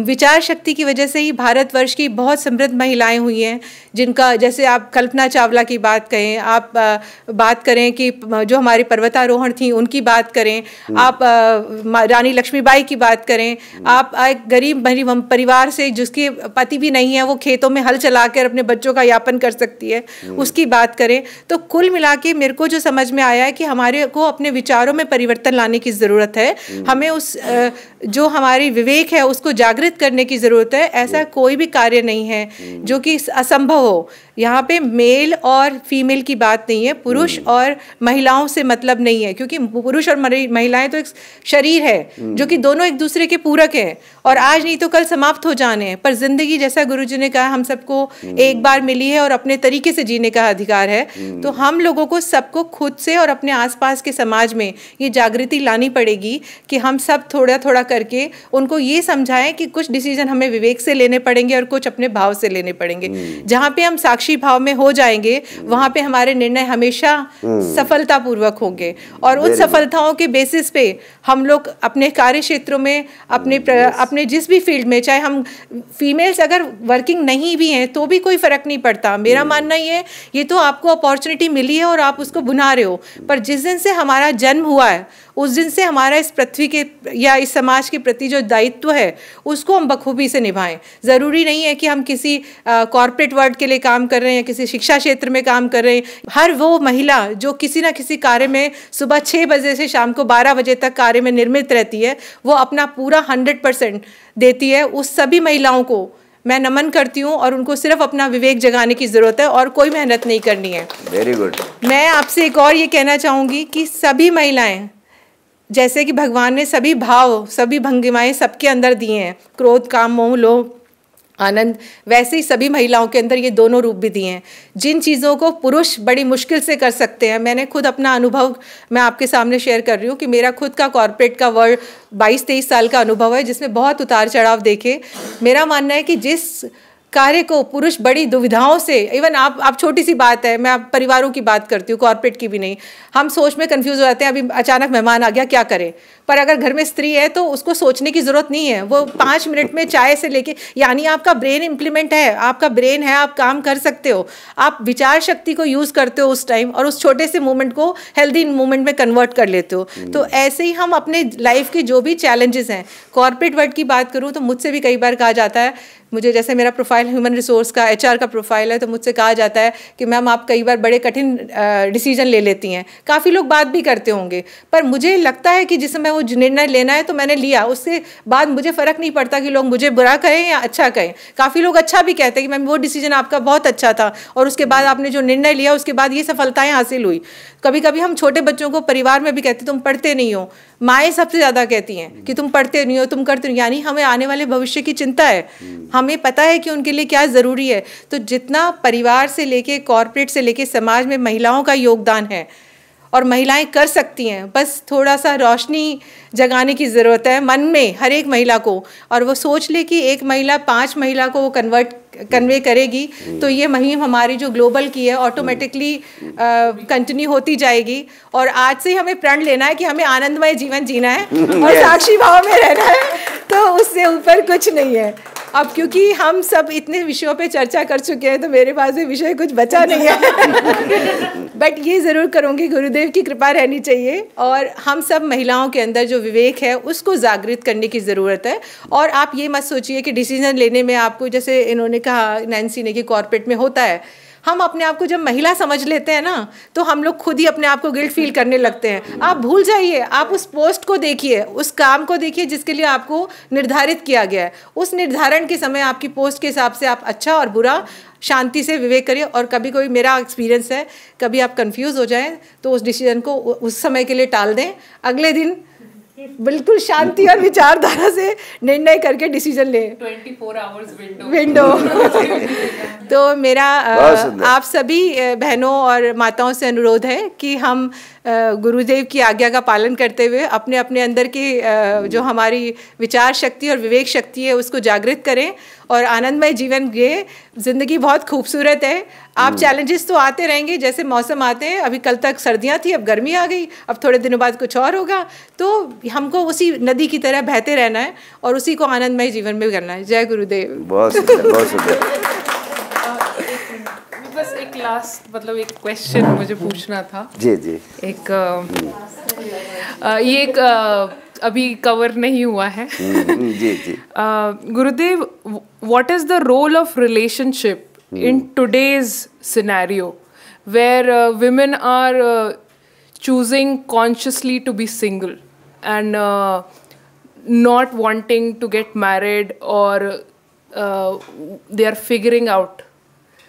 विचार शक्ति की वजह से ही भारतवर्ष की बहुत समृद्ध महिलाएं हुई हैं, जिनका, जैसे आप कल्पना चावला की बात करें, आप बात करें कि जो हमारी पर्वतारोहण थी उनकी बात करें, आप रानी लक्ष्मीबाई की बात करें, आप एक गरीब परिवार से जिसके पति भी नहीं है, वो खेतों में हल चलाकर अपने बच्चों का यापन कर सकती है, उसकी बात करें। तो कुल मिला के मेरे को जो समझ में आया है कि हमारे को अपने विचारों में परिवर्तन लाने की ज़रूरत है। हमें उस जो हमारी विवेक है उसको जागृत करने की ज़रूरत है। ऐसा कोई भी कार्य नहीं है जो कि असंभव हो। यहाँ पे मेल और फीमेल की बात नहीं है, पुरुष और महिलाओं से मतलब नहीं है, क्योंकि पुरुष और महिलाएं तो एक शरीर है जो कि दोनों एक दूसरे के पूरक हैं और आज नहीं तो कल समाप्त हो जाने हैं। पर जिंदगी, जैसा गुरुजी ने कहा, हम सबको एक बार मिली है और अपने तरीके से जीने का अधिकार है। तो हम लोगों को सबको खुद से और अपने आसपास के समाज में ये जागृति लानी पड़ेगी कि हम सब थोड़ा थोड़ा करके उनको ये समझाएं कि कुछ डिसीजन हमें विवेक से लेने पड़ेंगे और कुछ अपने भाव से लेने पड़ेंगे। जहाँ पे हम साक्षी भाव में हो जाएंगे, वहाँ पे हमारे निर्णय हमेशा सफलतापूर्वक होंगे और उन सफलताओं के बेसिस पे हम लोग अपने कार्य क्षेत्रों में, अपने जिस भी फील्ड में, चाहे हम फीमेल्स अगर वर्किंग नहीं भी हैं तो भी कोई फर्क नहीं पड़ता। मेरा मानना ये तो आपको अपॉर्चुनिटी मिली है और आप उसको भुना रहे हो, पर जिस दिन से हमारा जन्म हुआ है उस दिन से हमारा इस पृथ्वी के या इस समाज के प्रति जो दायित्व है उसको हम बखूबी से निभाएं। ज़रूरी नहीं है कि हम किसी कॉर्पोरेट वर्ल्ड के लिए काम कर रहे हैं या किसी शिक्षा क्षेत्र में काम कर रहे हैं। हर वो महिला जो किसी ना किसी कार्य में सुबह 6 बजे से शाम को 12 बजे तक कार्य में निर्मित रहती है, वो अपना पूरा 100% देती है। उस सभी महिलाओं को मैं नमन करती हूँ और उनको सिर्फ अपना विवेक जगाने की ज़रूरत है और कोई मेहनत नहीं करनी है। Very good. मैं आपसे एक और ये कहना चाहूँगी कि सभी महिलाएं, जैसे कि भगवान ने सभी भाव, सभी भंगिमाएं सबके अंदर दिए हैं, क्रोध, काम, मोह, लोभ, आनंद, वैसे ही सभी महिलाओं के अंदर ये दोनों रूप भी दिए हैं। जिन चीज़ों को पुरुष बड़ी मुश्किल से कर सकते हैं, मैंने खुद अपना अनुभव मैं आपके सामने शेयर कर रही हूँ कि मेरा खुद का कॉर्पोरेट का वर्ल्ड 22-23 साल का अनुभव है, जिसमें बहुत उतार चढ़ाव देखे। मेरा मानना है कि जिस कार्य को पुरुष बड़ी दुविधाओं से, इवन आप छोटी सी बात है, मैं आप परिवारों की बात करती हूँ, कॉर्पोरेट की भी नहीं, हम सोच में कंफ्यूज हो जाते हैं, अभी अचानक मेहमान आ गया क्या करें। पर अगर घर में स्त्री है तो उसको सोचने की ज़रूरत नहीं है, वो 5 मिनट में चाय से लेके, यानी आपका ब्रेन इम्प्लीमेंट है, आपका ब्रेन है, आप काम कर सकते हो, आप विचार शक्ति को यूज़ करते हो उस टाइम, और उस छोटे से मूवमेंट को हेल्दी मूवमेंट में कन्वर्ट कर लेते हो। तो ऐसे ही हम अपने लाइफ की जो भी चैलेंजेस हैं, कॉर्पोरेट वर्ल्ड की बात करूँ तो मुझसे भी कई बार कहा जाता है, मुझे जैसे मेरा प्रोफाइल ह्यूमन रिसोर्स का, HR का प्रोफाइल है, तो मुझसे कहा जाता है कि मैम आप कई बार बड़े कठिन डिसीजन ले लेती हैं। काफ़ी लोग बात भी करते होंगे, पर मुझे लगता है कि जिस समय वो निर्णय लेना है तो मैंने लिया, उससे बाद मुझे फ़र्क नहीं पड़ता कि लोग मुझे बुरा कहें या अच्छा कहें। काफ़ी लोग अच्छा भी कहते हैं कि मैम वो डिसीजन आपका बहुत अच्छा था, और उसके बाद आपने जो निर्णय लिया उसके बाद ये सफलताएँ हासिल हुई। कभी कभी हम छोटे बच्चों को परिवार में भी कहते तुम पढ़ते नहीं हो, माएँ सबसे ज़्यादा कहती हैं कि तुम पढ़ते नहीं हो, तुम करते नहीं, यानी हमें आने वाले भविष्य की चिंता है, हमें पता है कि उनके लिए क्या ज़रूरी है। तो जितना परिवार से लेके, कॉर्पोरेट से लेके समाज में महिलाओं का योगदान है और महिलाएं कर सकती हैं, बस थोड़ा सा रोशनी जगाने की ज़रूरत है मन में हर एक महिला को, और वो सोच ले कि एक महिला 5 महिला को वो कन्वे करेगी, तो ये मुहिम हमारी जो ग्लोबल की है ऑटोमेटिकली कंटिन्यू होती जाएगी। और आज से ही हमें प्रण लेना है कि हमें आनंदमय जीवन जीना है और साक्षी भाव में रहना है, तो उससे ऊपर कुछ नहीं है। अब क्योंकि हम सब इतने विषयों पे चर्चा कर चुके हैं तो मेरे पास भी विषय कुछ बचा नहीं है बट ये ज़रूर करूँगी, गुरुदेव की कृपा रहनी चाहिए, और हम सब महिलाओं के अंदर जो विवेक है उसको जागृत करने की ज़रूरत है। और आप ये मत सोचिए कि डिसीजन लेने में आपको, जैसे इन्होंने कहा नैन्सी ने, कि कॉर्पोरेट में होता है, हम अपने आप को जब महिला समझ लेते हैं ना तो हम लोग खुद ही अपने आप को गिल्ट फील करने लगते हैं। आप भूल जाइए, आप उस पोस्ट को देखिए, उस काम को देखिए जिसके लिए आपको निर्धारित किया गया है। उस निर्धारण के समय आपकी पोस्ट के हिसाब से आप अच्छा और बुरा शांति से विवेक करिए। और कभी कोई, मेरा एक्सपीरियंस है, कभी आप कंफ्यूज हो जाएं तो उस डिसीजन को उस समय के लिए टाल दें, अगले दिन बिल्कुल शांति और विचारधारा से निर्णय करके डिसीजन ले। 24 आवर्स विंडो तो मेरा आप सभी बहनों और माताओं से अनुरोध है कि हम गुरुदेव की आज्ञा का पालन करते हुए अपने अपने अंदर की जो हमारी विचार शक्ति और विवेक शक्ति है उसको जागृत करें और आनंदमय जीवन जिए। ज़िंदगी बहुत खूबसूरत है। आप चैलेंजेस तो आते रहेंगे, जैसे मौसम आते हैं, अभी कल तक सर्दियां थी, अब गर्मी आ गई, अब थोड़े दिनों बाद कुछ और होगा, तो हमको उसी नदी की तरह बहते रहना है और उसी को आनंदमय जीवन में करना है। जय गुरुदेव। बहुत सुंदर, बहुत सुंदर। बस एक लास्ट, मतलब एक क्वेश्चन मुझे पूछना था। जी जी। एक ये एक अभी कवर नहीं हुआ है। जी जी। Gurudev, what is the role of relationship in today's scenario where women are choosing consciously to be single and not wanting to get married, or they are figuring out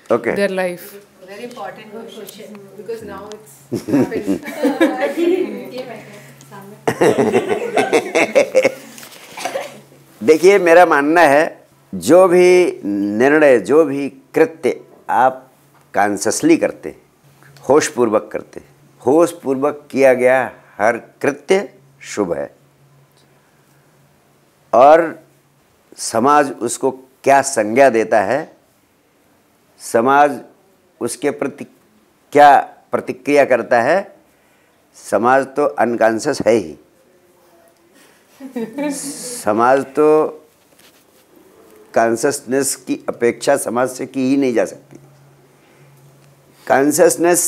their life? Very important question because now it's देखिए, मेरा मानना है जो भी निर्णय, जो भी कृत्य आप कॉन्शसली करते, होशपूर्वक करते, होशपूर्वक किया गया हर कृत्य शुभ है। और समाज उसको क्या संज्ञा देता है, समाज उसके प्रति क्या प्रतिक्रिया करता है, समाज तो अनकॉन्शियस है ही। समाज तो कॉन्शसनेस की अपेक्षा समाज से की ही नहीं जा सकती। Consciousness,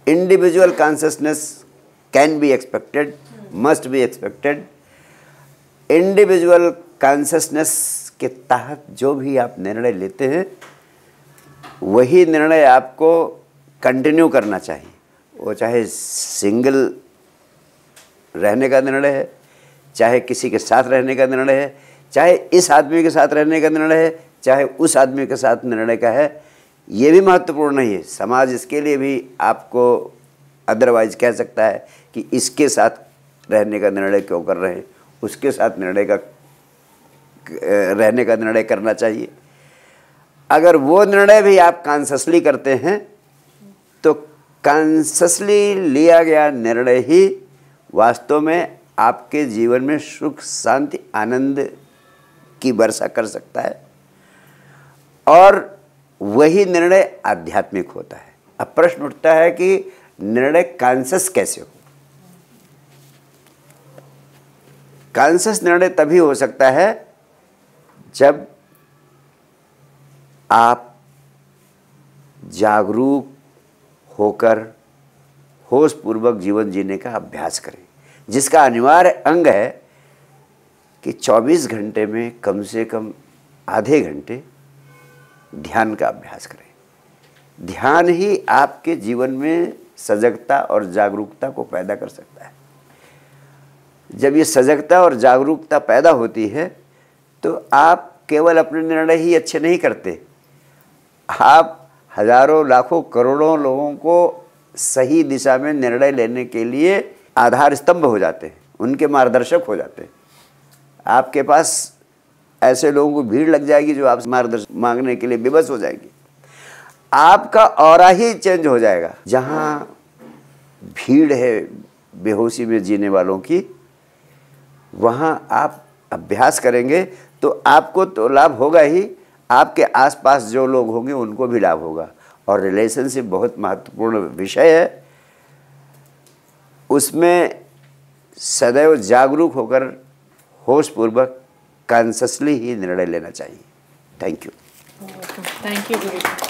individual consciousness can be expected, must be expected. Individual consciousness के तहत जो भी आप निर्णय लेते हैं वही निर्णय आपको कंटिन्यू करना चाहिए। वो चाहे सिंगल रहने का निर्णय है, चाहे किसी के साथ रहने का निर्णय है, चाहे इस आदमी के साथ रहने का निर्णय है, चाहे उस आदमी के साथ निर्णय का है, ये भी महत्वपूर्ण नहीं है। समाज इसके लिए भी आपको अदरवाइज कह सकता है कि इसके साथ रहने का निर्णय क्यों कर रहे हैं, उसके साथ निर्णय का रहने का निर्णय करना चाहिए। अगर वो निर्णय भी आप कॉन्शसली करते हैं तो कॉन्शसली लिया गया निर्णय ही वास्तव में आपके जीवन में सुख, शांति, आनंद की वर्षा कर सकता है, और वही निर्णय आध्यात्मिक होता है। अब प्रश्न उठता है कि निर्णय कॉन्शस कैसे हो। कॉन्शस निर्णय तभी हो सकता है जब आप जागरूक होकर होश पूर्वक जीवन जीने का अभ्यास करें, जिसका अनिवार्य अंग है कि 24 घंटे में कम से कम आधे घंटे ध्यान का अभ्यास करें। ध्यान ही आपके जीवन में सजगता और जागरूकता को पैदा कर सकता है। जब ये सजगता और जागरूकता पैदा होती है तो आप केवल अपने निर्णय ही अच्छे नहीं करते, आप हजारों, लाखों, करोड़ों लोगों को सही दिशा में निर्णय लेने के लिए आधार स्तंभ हो जाते हैं, उनके मार्गदर्शक हो जाते हैं। आपके पास ऐसे लोगों को भीड़ लग जाएगी जो आपसे मार्गदर्शन मांगने के लिए विवश हो जाएगी। आपका ऑरा ही चेंज हो जाएगा। जहाँ भीड़ है बेहोशी में जीने वालों की, वहाँ आप अभ्यास करेंगे तो आपको तो लाभ होगा ही, आपके आसपास जो लोग होंगे उनको भी लाभ होगा। और रिलेशनशिप बहुत महत्वपूर्ण विषय है, उसमें सदैव जागरूक होकर होशपूर्वक कॉन्शसली ही निर्णय लेना चाहिए। Thank you. Thank you Guru.